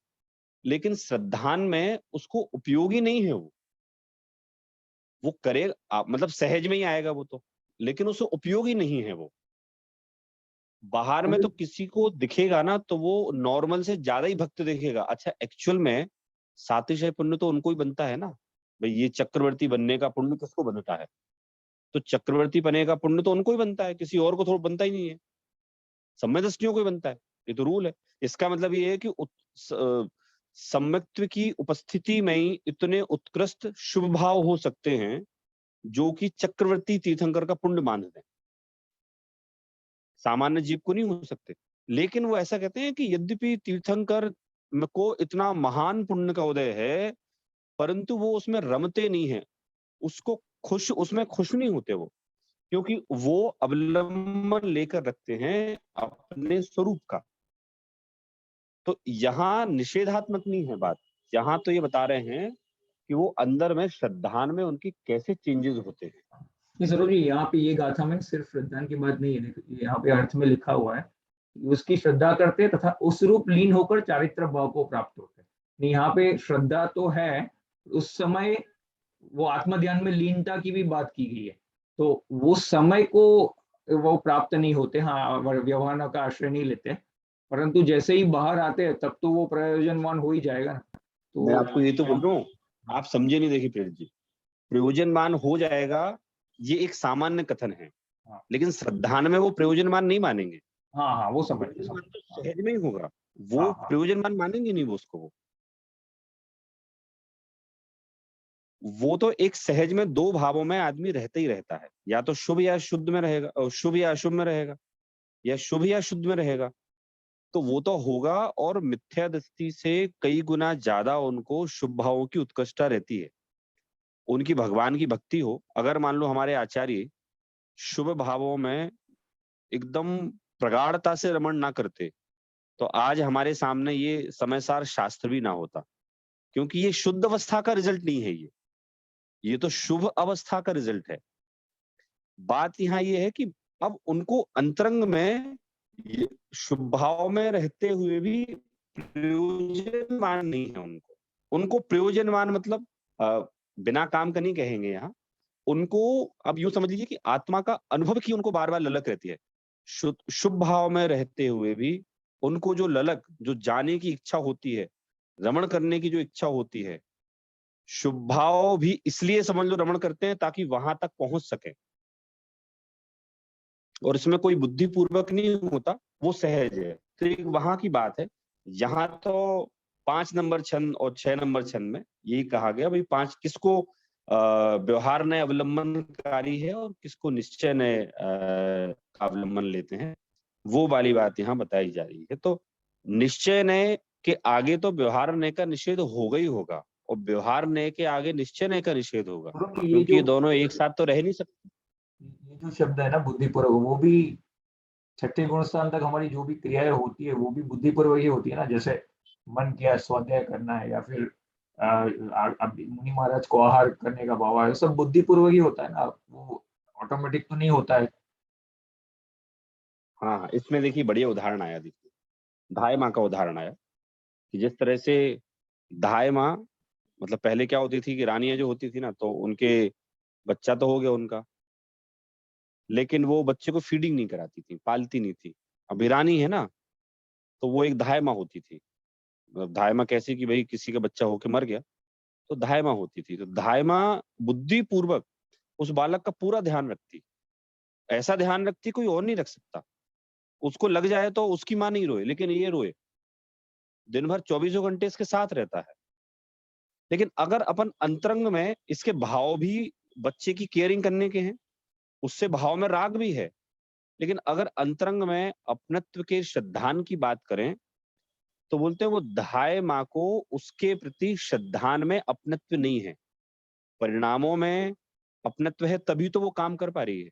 लेकिन श्रद्धान में उसको उपयोगी नहीं है, वो करेगा मतलब सहज में ही आएगा वो तो, लेकिन उसे उपयोगी नहीं है वो। बाहर में तो किसी को दिखेगा ना तो वो नॉर्मल से ज्यादा ही भक्त दिखेगा। अच्छा, एक्चुअल में सातिशय पुण्य तो उनको ही बनता है ना भाई, ये चक्रवर्ती बनने का पुण्य किसको बनता है? तो चक्रवर्ती बनने का पुण्य तो उनको ही बनता है, किसी और को थोड़ा बनता ही नहीं है, सम्यक दृष्टियों को ही बनता है। ये तो रूल है। इसका मतलब ये है कि सम्यक्त्व की उपस्थिति में ही इतने उत्कृष्ट शुभ भाव हो सकते हैं जो कि चक्रवर्ती तीर्थंकर का पुण्य मानते हैं, सामान्य जीव को नहीं हो सकते। लेकिन वो ऐसा कहते हैं कि यद्यपि तीर्थंकर को इतना महान पुण्य का उदय है, परंतु वो उसमें रमते नहीं है, उसमें खुश नहीं होते वो, क्योंकि वो अवलंबन लेकर रखते हैं अपने स्वरूप का। तो यहाँ निषेधात्मक नहीं है बात, यहाँ तो ये बता रहे हैं कि वो अंदर में श्रद्धान में उनकी कैसे चेंजेस होते हैं। नहीं सरोज जी, यहाँ पे ये गाथा में सिर्फ श्रद्धान की बात नहीं है, यहाँ पे अर्थ में लिखा हुआ है कि उसकी श्रद्धा करते तथा उस रूप लीन होकर चारित्र भाव को प्राप्त होते हैं। नहीं, यहाँ पे श्रद्धा तो है, उस समय वो आत्मध्यान में लीनता की भी बात की गई है, तो वो समय को वो प्राप्त नहीं होते, हाँ व्यवहार का आश्रय नहीं लेते, परंतु जैसे ही बाहर आते हैं तब तो वो प्रयोजनवान हो ही जाएगा ना। तो मैं आपको ये तो बोल रहा हूँ, आप समझे नहीं। देखिए प्रेरित जी, प्रयोजनवान हो जाएगा ये एक सामान्य कथन है, लेकिन श्रद्धान में वो प्रयोजनवान नहीं मानेंगे। हाँ हाँ, वो समझ तो सहज में ही होगा, वो प्रयोजनवान मानेंगे नहीं वो उसको। वो तो एक सहज में दो भावों में आदमी रहता ही रहता है, या तो शुभ या शुद्ध में रहेगा, शुभ या अशुभ में रहेगा, या शुभ या शुद्ध में रहेगा, तो वो तो होगा। और मिथ्या दृष्टि से कई गुना ज्यादा उनको शुभ भावों की उत्कृष्टता रहती है। उनकी भगवान की भक्ति हो, अगर मान लो हमारे आचार्य शुभ भावों में एकदम प्रगाढ़ता से रमण ना करते, तो आज हमारे सामने ये समयसार शास्त्र भी ना होता, क्योंकि ये शुद्ध अवस्था का रिजल्ट नहीं है, ये तो शुभ अवस्था का रिजल्ट है। बात यहाँ ये है कि अब उनको अंतरंग में शुभ भाव में रहते हुए भी प्रयोजनवान नहीं है। उनको प्रयोजनवान मतलब बिना काम का नहीं कहेंगे यहाँ, उनको अब यूं समझ लीजिए कि आत्मा का अनुभव की उनको बार बार ललक रहती है। शुभ भाव में रहते हुए भी उनको जो ललक, जो जाने की इच्छा होती है, रमण करने की जो इच्छा होती है, शुभ भाव भी इसलिए समझ लो रमण करते हैं ताकि वहां तक पहुंच सके, और इसमें कोई बुद्धिपूर्वक नहीं होता, वो सहज है। तो एक वहां की बात है। यहाँ तो 5 नंबर छंद और 6 नंबर छंद में यही कहा गया भाई, 5 किसको व्यवहार नए अवलंबनकारी है और किसको निश्चय नए अवलंबन लेते हैं, वो वाली बात यहाँ बताई जा रही है। तो निश्चय नए के आगे तो व्यवहार नए का निषेध होगा ही होगा, और व्यवहार नए के आगे निश्चय नए का निषेध होगा, क्योंकि ये दोनों एक साथ तो रह नहीं सकते। ये जो शब्द है ना बुद्धिपूर्वक, वो भी छठे गुण स्थान तक हमारी जो भी क्रियाएं होती है वो भी बुद्धिपूर्वक ही होती है ना। जैसे मन किया स्वाध्याय करना है, या फिर मुनि महाराज को आहार करने का भाव है, सब बुद्धिपूर्वक ही होता है ना, वो ऑटोमेटिक तो नहीं होता है। हाँ, इसमें देखिए बढ़िया उदाहरण आया, देखिए धाय माँ का उदाहरण आया कि जिस तरह से धाय माँ, मतलब पहले क्या होती थी कि रानियां जो होती थी ना, तो उनके बच्चा तो हो गया उनका, लेकिन वो बच्चे को फीडिंग नहीं कराती थी, पालती नहीं थी। अभी रानी है ना, तो वो एक धाय माँ होती थी। धाय माँ कैसे कि भाई किसी का बच्चा होके मर गया तो धाय माँ होती थी। तो धाय माँ बुद्धिपूर्वक उस बालक का पूरा ध्यान रखती, ऐसा ध्यान रखती कोई और नहीं रख सकता। उसको लग जाए तो उसकी माँ नहीं रोए, लेकिन ये रोए, दिन भर 24 घंटे इसके साथ रहता है। लेकिन अगर अपन अंतरंग में इसके भाव भी बच्चे की केयरिंग करने के हैं, उससे भाव में राग भी है, लेकिन अगर अंतरंग में अपनत्व के श्रद्धान की बात करें तो बोलते हैं वो धाय माँ को उसके प्रति श्रद्धान में अपनत्व नहीं है, परिणामों में अपनत्व है, तभी तो वो काम कर पा रही है।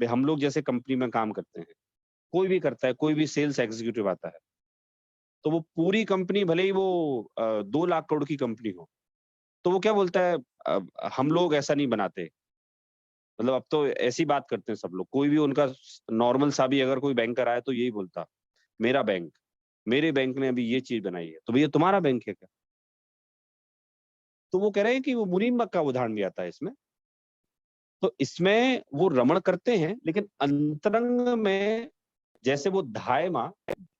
भाई हम लोग जैसे कंपनी में काम करते हैं, कोई भी करता है, कोई भी सेल्स एग्जीक्यूटिव आता है, तो वो पूरी कंपनी भले ही वो 2 लाख करोड़ की कंपनी हो, तो वो क्या बोलता है, हम लोग ऐसा नहीं बनाते। मतलब अब तो ऐसी बात करते हैं सब लोग, कोई भी उनका नॉर्मल सा भी अगर कोई बैंकर आए तो यही बोलता, मेरा बैंक, मेरे बैंक ने अभी ये चीज बनाई है, तो भैया तुम्हारा बैंक है क्या? तो वो कह रहे हैं कि वो मुनीम का उदाहरण भी आता है इसमें। तो इसमें वो रमण करते हैं, लेकिन अंतरंग में जैसे वो धाय माँ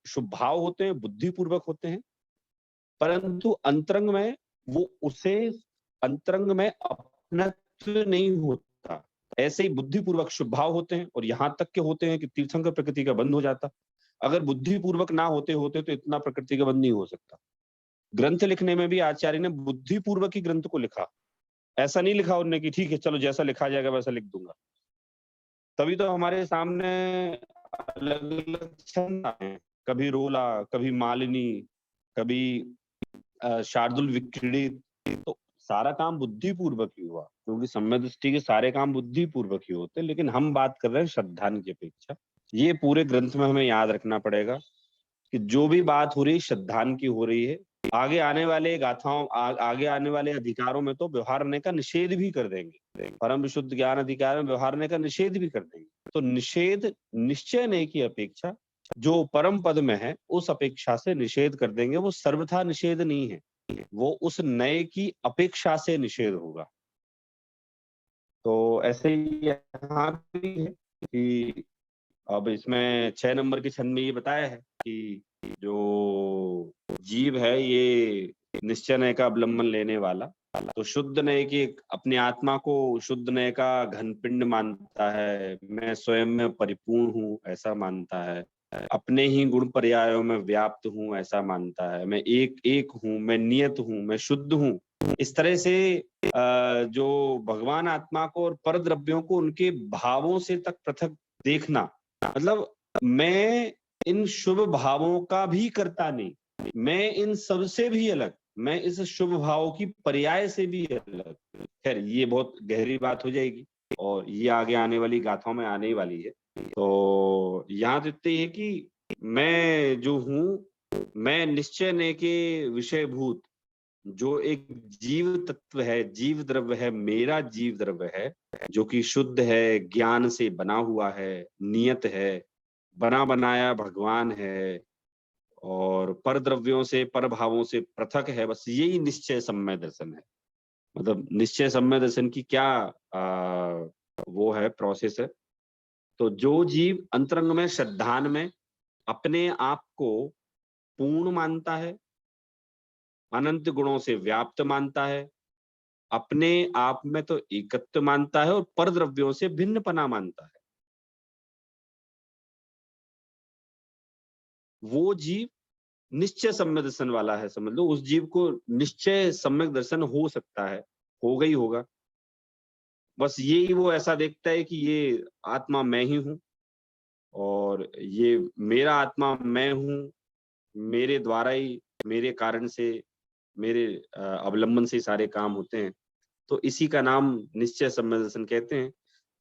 शुभ भाव होते हैं, बुद्धिपूर्वक होते हैं, परंतु अंतरंग में वो उसे अंतरंग में अपनत्व नहीं होता। ऐसे ही बुद्धिपूर्वक शुभ भाव होते हैं, और यहाँ तक के होते हैं कि तीर्थंकर प्रकृति का बंध हो जाता। अगर बुद्धिपूर्वक ना होते होते तो इतना प्रकृति का बंध नहीं हो सकता। ग्रंथ लिखने में भी आचार्य ने बुद्धिपूर्वक ही ग्रंथ को लिखा, ऐसा नहीं लिखा उन्होंने कि ठीक है चलो जैसा लिखा जाएगा वैसा लिख दूंगा। तभी तो हमारे सामने अलग अलग छंद आए, कभी रोला, कभी मालिनी, कभी शार्दुल विक्रीडित। तो सारा काम बुद्धिपूर्वक ही हुआ, क्योंकि सम्यक दृष्टि के सारे काम बुद्धिपूर्वक ही होते हैं। लेकिन हम बात कर रहे हैं श्रद्धान की अपेक्षा। ये पूरे ग्रंथ में हमें याद रखना पड़ेगा कि जो भी बात हो रही है श्रद्धान की हो रही है। आगे आने वाले गाथाओं, आगे आने वाले अधिकारों में तो व्यवहारने का निषेध भी कर देंगे, परम विशुद्ध ज्ञान अधिकार में व्यवहारने का निषेध भी कर देंगे। तो निषेध निश्चय नहीं की अपेक्षा जो परम पद में है उस अपेक्षा से निषेध कर देंगे। वो सर्वथा निषेध नहीं है, वो उस नए की अपेक्षा से निषेध होगा। तो ऐसे ही यहाँ भी है कि अब इसमें 6 नंबर के छंद में ये बताया है कि जो जीव है ये निश्चय नय का अवलंबन लेने वाला, तो शुद्ध नय की अपनी आत्मा को शुद्ध नय का घन पिंड मानता है, मैं स्वयं में परिपूर्ण हूँ ऐसा मानता है, अपने ही गुण पर्यायों में व्याप्त हूँ ऐसा मानता है, मैं एक एक हूँ, मैं नियत हूँ, मैं शुद्ध हूँ। इस तरह से जो भगवान आत्मा को और पर द्रव्यों को उनके भावों से तक पृथक देखना, मतलब मैं इन शुभ भावों का भी करता नहीं, मैं इन सब से भी अलग, मैं इस शुभ भावों की पर्याय से भी अलग। खैर ये बहुत गहरी बात हो जाएगी और ये आगे आने वाली गाथाओं में आने ही वाली है। तो यहाँ तो इतना ही है कि मैं जो हूँ, मैं निश्चय ने के विषयभूत जो एक जीव तत्व है, जीव द्रव्य है, मेरा जीव द्रव्य है, जो कि शुद्ध है, ज्ञान से बना हुआ है, नियत है, बना बनाया भगवान है और पर द्रव्यों से, पर भावों से पृथक है। बस यही निश्चय सम्यक दर्शन है। मतलब निश्चय सम्यक दर्शन की क्या वो है, प्रोसेस है। तो जो जीव अंतरंग में श्रद्धान में अपने आप को पूर्ण मानता है, अनंत गुणों से व्याप्त मानता है, अपने आप में तो एकत्व मानता है और पर द्रव्यों से भिन्नपना मानता है, वो जीव निश्चय सम्यक दर्शन वाला है। समझ लो उस जीव को निश्चय सम्यक दर्शन हो सकता है, होगा ही होगा। बस यही वो ऐसा देखता है कि ये आत्मा मैं ही हूं और ये मेरा आत्मा मैं हूं, मेरे द्वारा ही, मेरे कारण से, मेरे अवलंबन से सारे काम होते हैं। तो इसी का नाम निश्चय सम्यक दर्शन कहते हैं।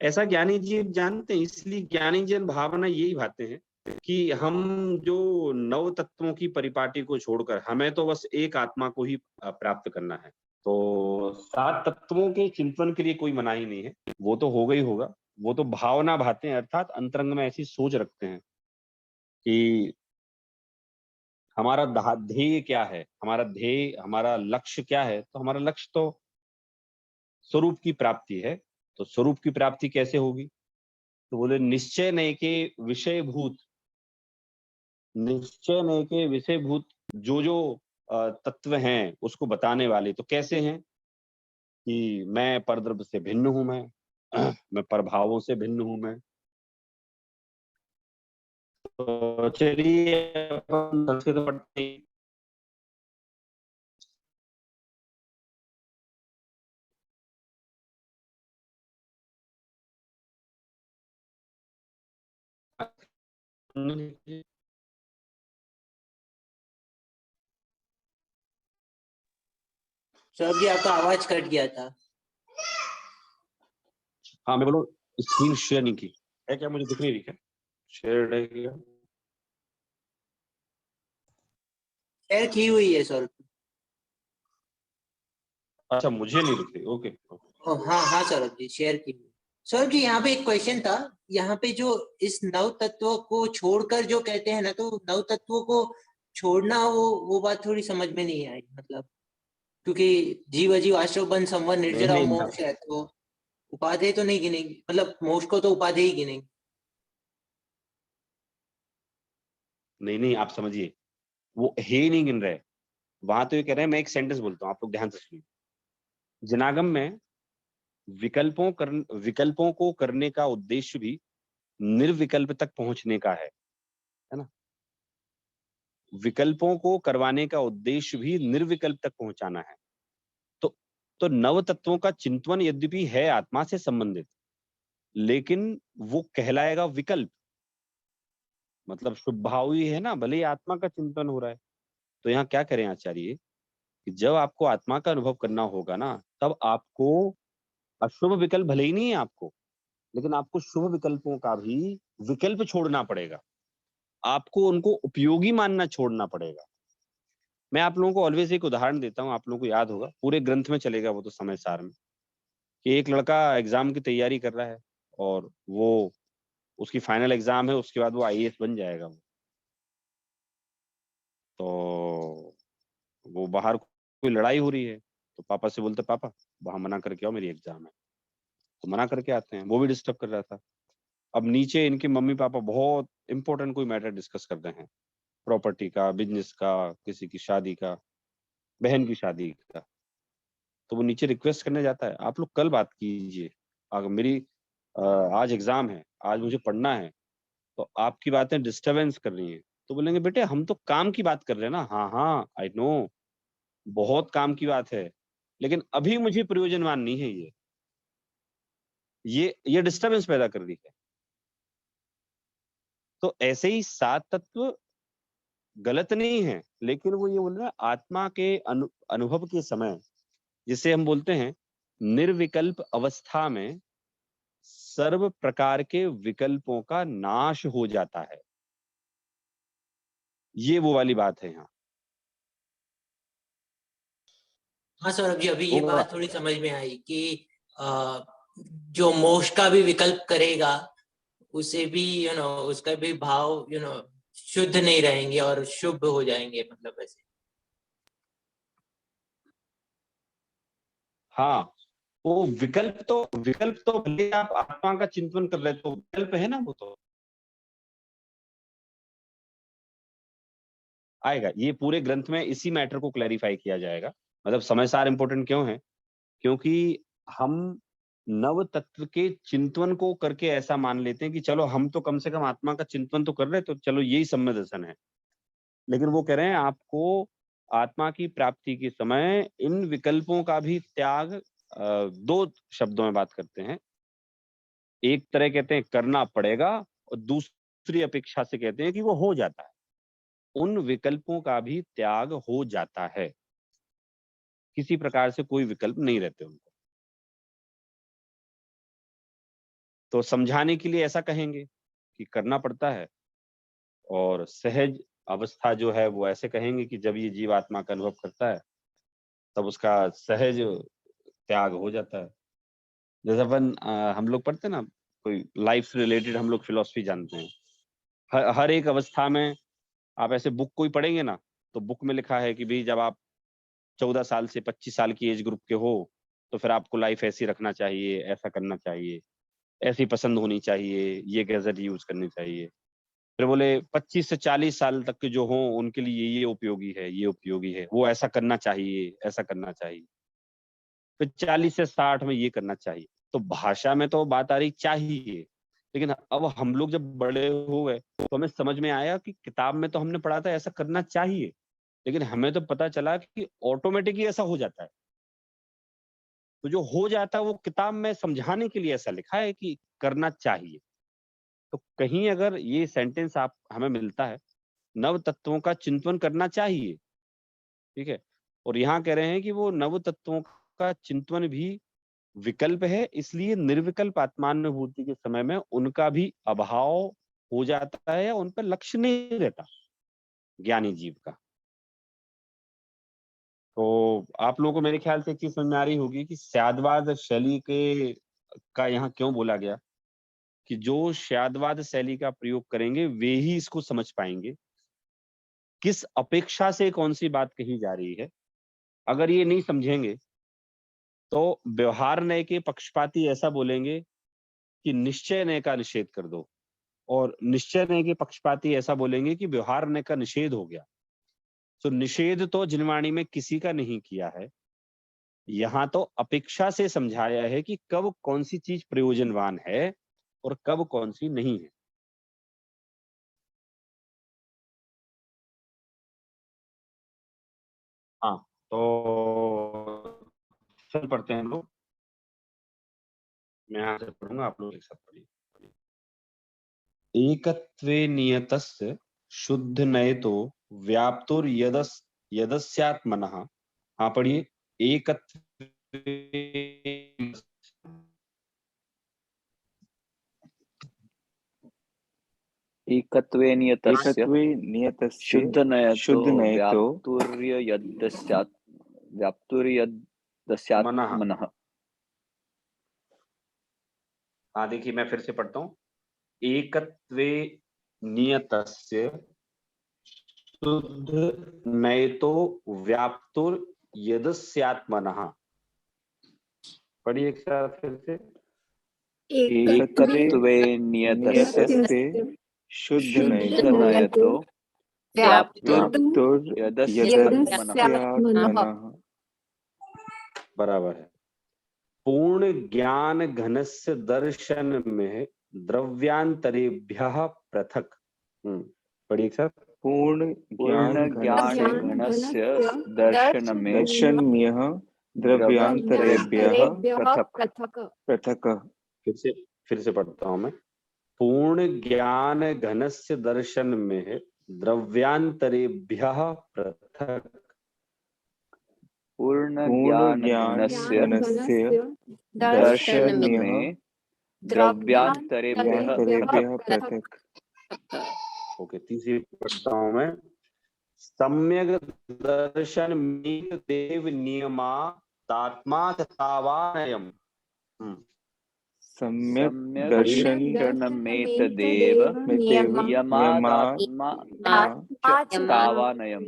ऐसा ज्ञानी जीव जानते हैं, इसलिए ज्ञानी जन भावना यही भाते हैं कि हम जो नव तत्वों की परिपाटी को छोड़कर हमें तो बस एक आत्मा को ही प्राप्त करना है। तो 7 तत्वों के चिंतन के लिए कोई मनाही नहीं है, वो तो होगा ही होगा। वो तो भावना भाते हैं, अर्थात अंतरंग में ऐसी सोच रखते हैं कि हमारा ध्येय क्या है, हमारा ध्येय, हमारा लक्ष्य क्या है। तो हमारा लक्ष्य तो स्वरूप की प्राप्ति है। तो स्वरूप की प्राप्ति कैसे होगी? तो बोले निश्चय नय के विषयभूत, निश्चय नय के विषयभूत जो जो तत्व हैं उसको बताने वाले। तो कैसे हैं कि मैं परद्रव्य से भिन्न हूं, मैं परभावों से भिन्न हूं मैं। तो चलिए अपन संस्कृत पढ़ते हैं। सर जी आपका आवाज कट गया था। हाँ मैं बोलो स्क्रीन शेयर नहीं की है क्या? मुझे दिख नहीं रही क्या? शेयर है क्या? शेयर की हुई है सर। अच्छा मुझे नहीं दिख रही। ओके हाँ हाँ सर जी शेयर की हुई। सर जी यहाँ पे एक क्वेश्चन था, यहाँ पे जो इस नव तत्व को छोड़कर जो कहते हैं ना, तो नव तत्वों को छोड़ना वो बात थोड़ी समझ में नहीं आई। मतलब क्योंकि जीव अजीव आश्रव बन संवर नहीं निर्जरा और नहीं मोक्ष है, तो उपाधेय तो नहीं गिनेंगे, मतलब मोक्ष को तो उपाधेय ही गिनेंगे। नहीं नहीं आप समझिए, वो है ही नहीं गिन रहे। वहां तो ये कह रहे हैं, मैं एक सेंटेंस बोलता हूँ, आप लोग ध्यान से सुनिए। जनागम में विकल्पों को करने का उद्देश्य भी निर्विकल्प तक पहुंचने का है ना? विकल्पों को करवाने का उद्देश्य भी निर्विकल्प तक पहुंचाना है। तो नव तत्वों का चिंतन यद्यपि है आत्मा से संबंधित, लेकिन वो कहलाएगा विकल्प। मतलब शुभ भाव ही है ना, भले ही आत्मा का चिंतन हो रहा है। तो यहाँ क्या करें आचार्य कि जब आपको आत्मा का अनुभव करना होगा ना, तब आपको अशुभ विकल्प भले ही नहीं है आपको, लेकिन आपको शुभ विकल्पों का भी विकल्प छोड़ना पड़ेगा। आपको उनको उपयोगी मानना छोड़ना पड़ेगा। मैं आप लोगों को ऑलवेज एक उदाहरण देता हूँ, आप लोगों को याद होगा, पूरे ग्रंथ में चलेगा वो तो समय सार में, कि एक लड़का एग्जाम की तैयारी कर रहा है और वो उसकी फाइनल एग्जाम है, उसके बाद वो आईएएस बन जाएगा। तो वो बाहर कोई लड़ाई हो रही है, तो पापा से बोलते पापा वहां मना करके आओ, मेरी एग्जाम है। तो मना करके आते हैं, वो भी डिस्टर्ब कर रहा था। अब नीचे इनके मम्मी पापा बहुत इंपॉर्टेंट कोई मैटर डिस्कस कर रहे हैं, प्रॉपर्टी का, बिजनेस का, किसी की शादी का, बहन की शादी का। तो वो नीचे रिक्वेस्ट करने जाता है, आप लोग कल बात कीजिए, अगर मेरी आज एग्जाम है, आज मुझे पढ़ना है, तो आपकी बातें डिस्टरबेंस कर रही हैं। तो बोलेंगे बेटे हम तो काम की बात कर रहे हैं ना। हाँ हाँ आई नो, बहुत काम की बात है, लेकिन अभी मुझे प्रयोजनवान नहीं है ये डिस्टरबेंस पैदा कर रही है। तो ऐसे ही 7 तत्व गलत नहीं है, लेकिन वो ये बोल रहा है आत्मा के अनुभव के समय, जिसे हम बोलते हैं निर्विकल्प अवस्था में, सर्व प्रकार के विकल्पों का नाश हो जाता है। ये वो वाली बात है यहाँ। हाँ सौरभ जी, अभी ये वो बात थोड़ी समझ में आई कि जो मोक्ष का भी विकल्प करेगा उसे भी उसका भी भाव शुद्ध नहीं रहेंगे और शुभ हो जाएंगे, मतलब ऐसे। हाँ, वो विकल्प तो भले आप आत्मा का चिंतन कर रहे, तो विकल्प है ना, वो तो आएगा। ये पूरे ग्रंथ में इसी मैटर को क्लैरिफाई किया जाएगा। मतलब समय सार इंपॉर्टेंट क्यों है? क्योंकि हम नव तत्व के चिंतन को करके ऐसा मान लेते हैं कि चलो हम तो कम से कम आत्मा का चिंतन तो कर रहे हैं, तो चलो यही सम्य दर्शन है। लेकिन वो कह रहे हैं आपको आत्मा की प्राप्ति के समय इन विकल्पों का भी त्याग, 2 शब्दों में बात करते हैं। एक तरह कहते हैं करना पड़ेगा, और दूसरी अपेक्षा से कहते हैं कि वो हो जाता है। उन विकल्पों का भी त्याग हो जाता है, किसी प्रकार से कोई विकल्प नहीं रहते उनको। तो समझाने के लिए ऐसा कहेंगे कि करना पड़ता है, और सहज अवस्था जो है वो ऐसे कहेंगे कि जब ये जीव आत्मा का अनुभव करता है, तब उसका सहज त्याग हो जाता है। जैसे अपन हम लोग पढ़ते हैं ना, कोई लाइफ से रिलेटेड हम लोग फिलॉसफी जानते हैं। हर एक अवस्था में आप ऐसे बुक कोई पढ़ेंगे ना, तो बुक में लिखा है कि भाई जब आप 14 साल से 25 साल की एज ग्रुप के हो, तो फिर आपको लाइफ ऐसी रखना चाहिए, ऐसा करना चाहिए, ऐसी पसंद होनी चाहिए, ये गैजेट यूज करनी चाहिए। फिर बोले 25 से 40 साल तक के जो हों उनके लिए ये उपयोगी है, ये उपयोगी है, वो ऐसा करना चाहिए, ऐसा करना चाहिए। फिर 40 से 60 में ये करना चाहिए। तो भाषा में तो बात आ रही चाहिए, लेकिन अब हम लोग जब बड़े हो गए तो हमें समझ में आया कि किताब में तो हमने पढ़ा था ऐसा करना चाहिए, लेकिन हमें तो पता चला कि ऑटोमेटिकली ऐसा हो जाता है। तो जो हो जाता है वो किताब में समझाने के लिए ऐसा लिखा है कि करना चाहिए। तो कहीं अगर ये सेंटेंस आप हमें मिलता है, नव तत्वों का चिंतन करना चाहिए, ठीक है, और यहाँ कह रहे हैं कि वो नव तत्वों का चिंतन भी विकल्प है, इसलिए निर्विकल्प आत्मानुभूति के समय में उनका भी अभाव हो जाता है, या उन पर लक्ष्य नहीं रहता ज्ञानी जीव का। तो आप लोगों को मेरे ख्याल से एक चीज समझ में आ रही होगी कि स्यादवाद शैली के का यहाँ क्यों बोला गया, कि जो स्यादवाद शैली का प्रयोग करेंगे वे ही इसको समझ पाएंगे, किस अपेक्षा से कौन सी बात कही जा रही है। अगर ये नहीं समझेंगे तो व्यवहार न्याय के पक्षपाती ऐसा बोलेंगे कि निश्चय न्याय का निषेध कर दो, और निश्चय न्याय के पक्षपाती ऐसा बोलेंगे कि व्यवहार न्याय का निषेध हो गया। तो निषेध तो जिनवाणी में किसी का नहीं किया है, यहाँ तो अपेक्षा से समझाया है कि कब कौन सी चीज प्रयोजनवान है और कब कौन सी नहीं है। हाँ, तो चल पढ़ते हैं हम लोग। मैं यहाँ से पढ़ूंगा, आप लोग एक साथ पढ़िए। एकत्वे नियतस्य शुद्ध नयतो व्याप्तोर यदस्यात्मनः। हाँ पढ़िए। एकत्वे एकत्वे नियतस्य शुद्धनयतो शुद्धनयतो व्याप्तुर्यदस्यात्मनः। हाँ देखिए, मैं फिर से पढ़ता हूँ। एकत्वे नियतस्य शुद्ध नयतो व्याप्तुर यदस्यात्मनः। पढ़िए एक साथ फिर से। एकत्वे नियतस्य शुद्धनयतो व्याप्तुर्यदस्यात्मनः। बराबर है। पूर्ण ज्ञान घनस्य दर्शन में द्रव्यांतरेभ्यः पृथक। पढ़िए एक साथ। पूर्ण ज्ञान घनस्य दर्शनमेह द्रव्यांतरेभ्यः पृथक। फिर से पढ़ता हूं मैं। पूर्ण ज्ञान घनस्य दर्शन में द्रव्यांतरेभ्यः पृथक। पूर्ण ज्ञान घनस्य दर्शन में द्रव्यांतरेभ्यः पृथक। ओके, तीसरी पढ़ता हूं मैं। सम्यक दर्शन में देव नियमा तात्मा तथावानयम्। सम्यक दर्शनमेतदेव नियमात्मा तावानयम्।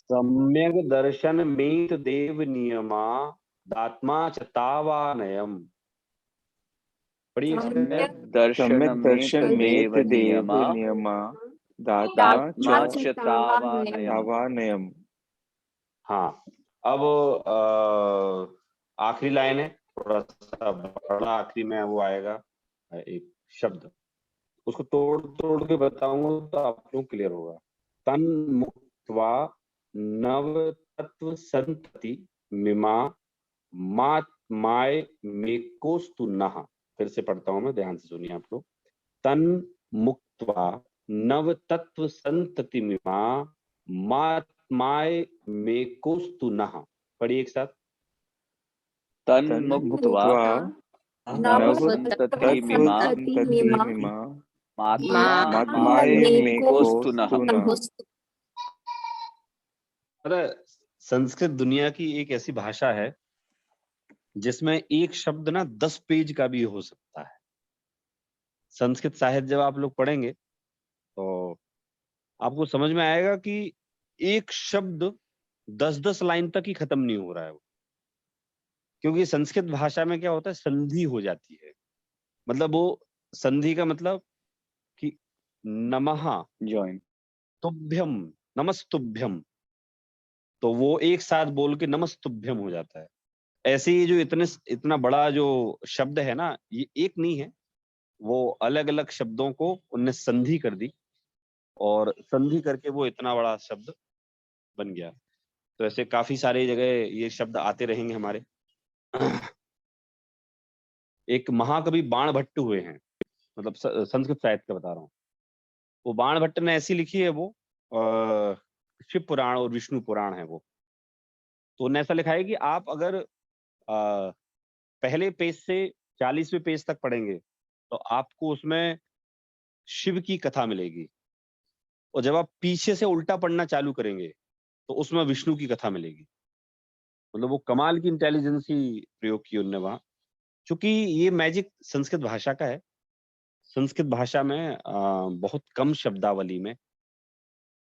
सम्यक दर्शन में देव नियमा दात्मा च तावानयम्। सम्यक दर्शन में देव नियमा दात्मा च तावानयम्। हाँ, अब आखिरी लाइन है, थोड़ा सा बड़ा आखिरी में वो आएगा एक शब्द, उसको तोड़ तोड़ के बताऊंगा तो आप लोग क्लियर होगा। तन मुक्त्वा नव तत्व संतति मिमा माय मेकोस्तु नः। फिर से पढ़ता हूं मैं, ध्यान से सुनिए आप लोग। तन मुक्त्वा नव तत्व संतति मिमा माय मेकोस्तु नः। पढ़िए एक साथ। तन मुक्त्वा नव तत्व मिमा माय मेकोस्तु नः। अरे संस्कृत दुनिया की एक ऐसी भाषा है जिसमें एक शब्द ना 10 पेज का भी हो सकता है। संस्कृत साहित्य जब आप लोग पढ़ेंगे तो आपको समझ में आएगा कि एक शब्द 10-10 लाइन तक ही खत्म नहीं हो रहा है वो। क्योंकि संस्कृत भाषा में क्या होता है, संधि हो जाती है। मतलब वो संधि का मतलब कि नमः जॉइन तुभ्यम नमस्तुभ्यम, तो वो एक साथ बोल के नमस्तुभ्यम हो जाता है। ऐसे ही जो इतना बड़ा जो शब्द है ना, ये एक नहीं है, वो अलग अलग शब्दों को उनने संधि कर दी और संधि करके वो इतना बड़ा शब्द बन गया। तो ऐसे काफी सारे जगह ये शब्द आते रहेंगे हमारे। एक महाकवि बाणभट्ट हुए हैं, मतलब संस्कृत साहित्य का बता रहा हूँ। वो बाणभट्ट ने ऐसी लिखी है, वो शिव पुराण और विष्णु पुराण है वो। तो उन्होंने ऐसा लिखा है कि आप अगर पहले पेज से 40वें पेज तक पढ़ेंगे तो आपको उसमें शिव की कथा मिलेगी, और जब आप पीछे से उल्टा पढ़ना चालू करेंगे तो उसमें विष्णु की कथा मिलेगी। मतलब वो कमाल की इंटेलिजेंस ही प्रयोग की उन्होंने वहां। क्योंकि ये मैजिक संस्कृत भाषा का है। संस्कृत भाषा में बहुत कम शब्दावली में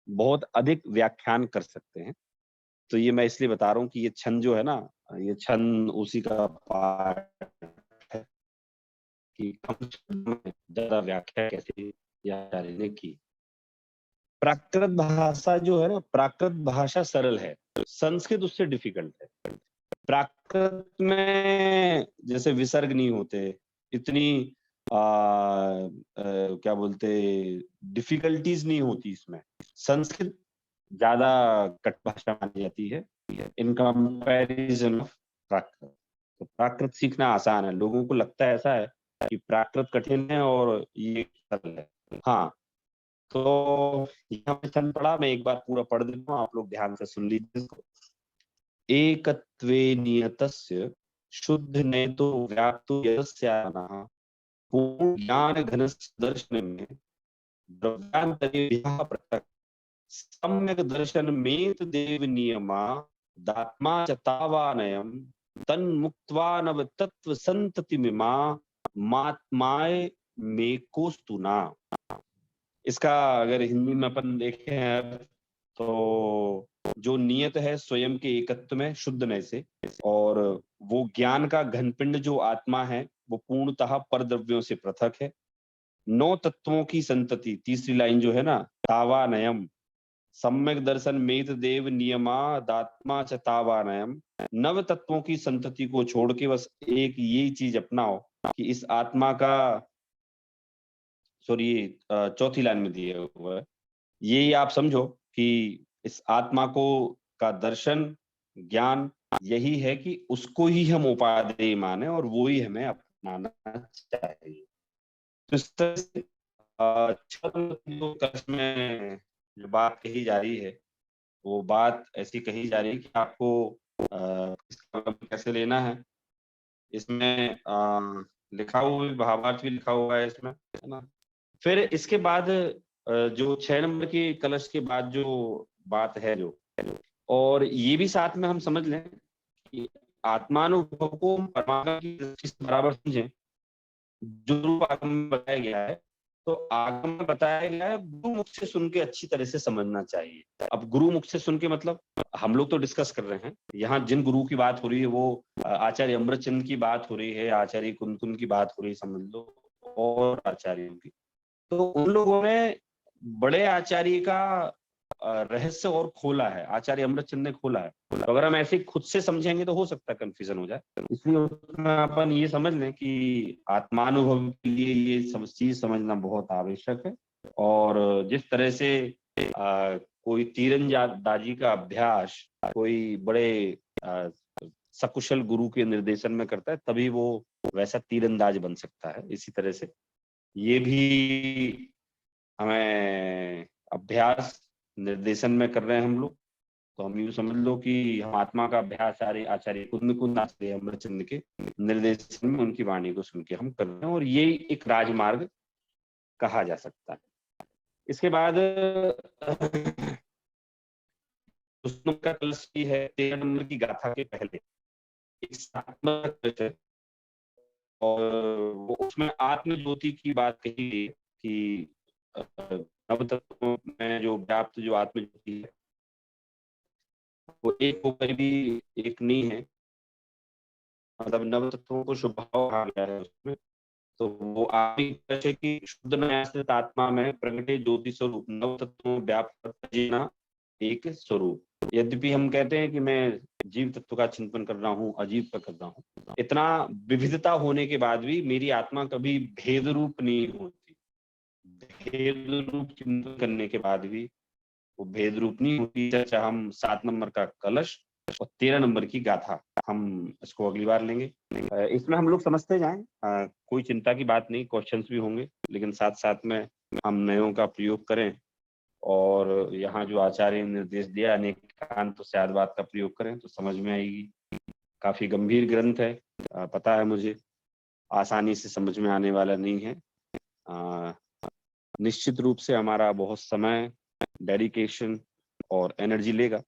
बहुत अधिक व्याख्यान कर सकते हैं। तो ये मैं इसलिए बता रहा हूँ कि ये छंद जो है ना, ये छंद उसी का पार्ट है कि कम शब्द में ज्यादा व्याख्या कैसे आचार्य ने की। प्राकृत भाषा जो है ना, प्राकृत भाषा सरल है, संस्कृत उससे डिफिकल्ट है। प्राकृत में जैसे विसर्ग नहीं होते, इतनी क्या बोलते डिफिकल्टीज नहीं होती इसमें। संस्कृत ज्यादा कट भाषा मानी जाती है इन कंपैरिजन ऑफ प्राकृत। तो प्राकृत सीखना आसान है, लोगों को लगता है ऐसा है कि प्राकृत कठिन है और ये सरल है। हाँ, तो यहाँ पे चंद पढ़ा, मैं एक बार पूरा पढ़ देता हूँ, आप लोग ध्यान से सुन लीजिए इसको। एकत्वे नियतस्य शुद्ध नेतो व्याप्तो यस्यानः पूर्ण ज्ञान घन दर्शन में द्रव्यांतरेभ्यः पृथक् सम्यक दर्शन मेत देव नियमा दात्मा च तावानयम् तन्मुक्त्वा नव तत्व संतति मिमा मात्माय मेकोस्तुना। इसका अगर हिंदी में अपन देखें तो जो नियत है स्वयं के एकत्व में शुद्धने से, और वो ज्ञान का घनपिंड जो आत्मा है वो पूर्णतः परद्रव्यों से पृथक है। 9 तत्वों की संतति, तीसरी लाइन जो है ना, तावानयम सम्यक दर्शन मेत देव नियमा दात्मा च तावानयम, 9 तत्वों की संतति को छोड़ के बस एक यही चीज अपनाओ कि इस आत्मा का, सॉरी चौथी लाइन में दिया हुआ है, ये आप समझो कि इस आत्मा को का दर्शन ज्ञान यही है कि उसको ही हम उपादेय माने और वो ही हमें अपनाना चाहिए। तो इस तरह से में जो बात कही जा रही है वो बात ऐसी कही जा रही है कि आपको इसका कैसे लेना है। इसमें लिखा हुआ भी, भावार्थ भी लिखा हुआ है इसमें, है ना। फिर इसके बाद जो 6 नंबर के कलश के बाद जो बात है जो, और ये भी साथ में हम समझ लें कि आत्मानुभव को परमात्मा की दृष्टि से बराबर समझें। जो रूप आगम में बताया गया है, तो आगम में बताया गया है गुरु मुख से सुन के अच्छी तरह से समझना चाहिए। अब गुरु मुख से सुन के मतलब हम लोग तो डिस्कस कर रहे हैं, यहाँ जिन गुरु की बात हो रही है वो आचार्य अमृतचंद की बात हो रही है, आचार्य कुंदकुंद की बात हो रही है समझ लो, और आचार्यों की। तो उन लोगों ने बड़े आचार्य का रहस्य और खोला है, आचार्य अमृतचंद ने खोला है। तो अगर हम ऐसे खुद से समझेंगे तो हो सकता है कंफ्यूजन हो जाए, इसलिए उसमें अपन ये समझ लें कि आत्मानुभव के लिए ये सब चीज समझना बहुत आवश्यक है। और जिस तरह से कोई तीरंदाजी का अभ्यास कोई बड़े सकुशल गुरु के निर्देशन में करता है, तभी वो वैसा तीरंदाज बन सकता है। इसी तरह से ये भी हमें अभ्यास निर्देशन में कर रहे हैं हम लोग, तो हम यूँ समझ लो कि हम आत्मा का अभ्यास आचार्य कुंदकुंद आचार्य अमृतचंद के निर्देशन में उनकी वाणी को सुन के हम कर रहे हैं, और ये एक राजमार्ग कहा जा सकता है। इसके बाद का कलश की है 13 नंबर की गाथा के पहले एक सात्मक है, और वो उसमें आत्म ज्योति की बात कही गई कि नव तत्वों में जो व्याप्त जो आत्म ज्योति है वो एक होकर भी एक नहीं है, मतलब नव तत्वों को स्वभाव कहा गया है उसमें। तो वो आत्मिक की शुद्ध न्यासित आत्मा में प्रगटे ज्योति स्वरूप नव तत्वों व्याप्त एक स्वरूप। यद्यपि हम कहते हैं कि मैं जीव तत्व का चिंतन कर रहा हूँ, अजीव का कर रहा हूँ, इतना विविधता होने के बाद भी मेरी आत्मा कभी भेद रूप नहीं होती। भेद रूप चिंतन करने के बाद भी वो भेद रूप नहीं होती। चाहे हम 7 नंबर का कलश और 13 नंबर की गाथा, हम इसको अगली बार लेंगे। इसमें हम लोग समझते जाएं, कोई चिंता की बात नहीं, क्वेश्चंस भी होंगे, लेकिन साथ साथ में हम नयों का प्रयोग करें, और यहाँ जो आचार्य ने निर्देश दिया अनेकांत स्याद्वाद का प्रयोग करें तो समझ में आएगी। काफी गंभीर ग्रंथ है, पता है मुझे, आसानी से समझ में आने वाला नहीं है। निश्चित रूप से हमारा बहुत समय, डेडिकेशन और एनर्जी लेगा,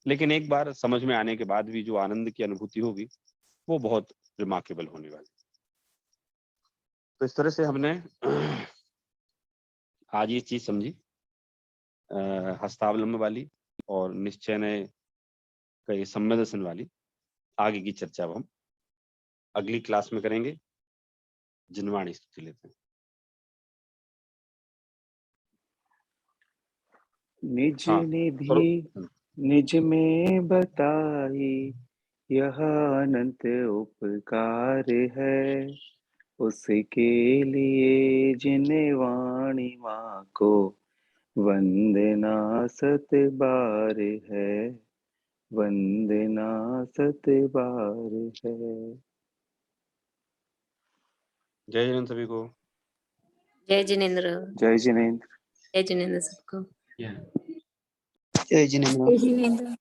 लेकिन एक बार समझ में आने के बाद भी जो आनंद की अनुभूति होगी वो बहुत रिमार्केबल होने वाली। तो इस तरह से हमने आज ये चीज समझी, हस्तावलंब वाली और निश्चय का ये सम्यदर्शन वाली। आगे की चर्चा अब हम अगली क्लास में करेंगे। जिनवाणी स्तुति लेते हैं। निज निधि निज में बताई यह अनंत उपकार है, उसके लिए जिन्हें वाणी माँ को वंदना सत बार है, वंदना सत बार है। जय जैन सभी को। जय जिनेन्द्र। जय जिनेन्द्र। जय जिनेन्द्र सबको। जय जिनेन्द्र। जय जिनेन्द्र।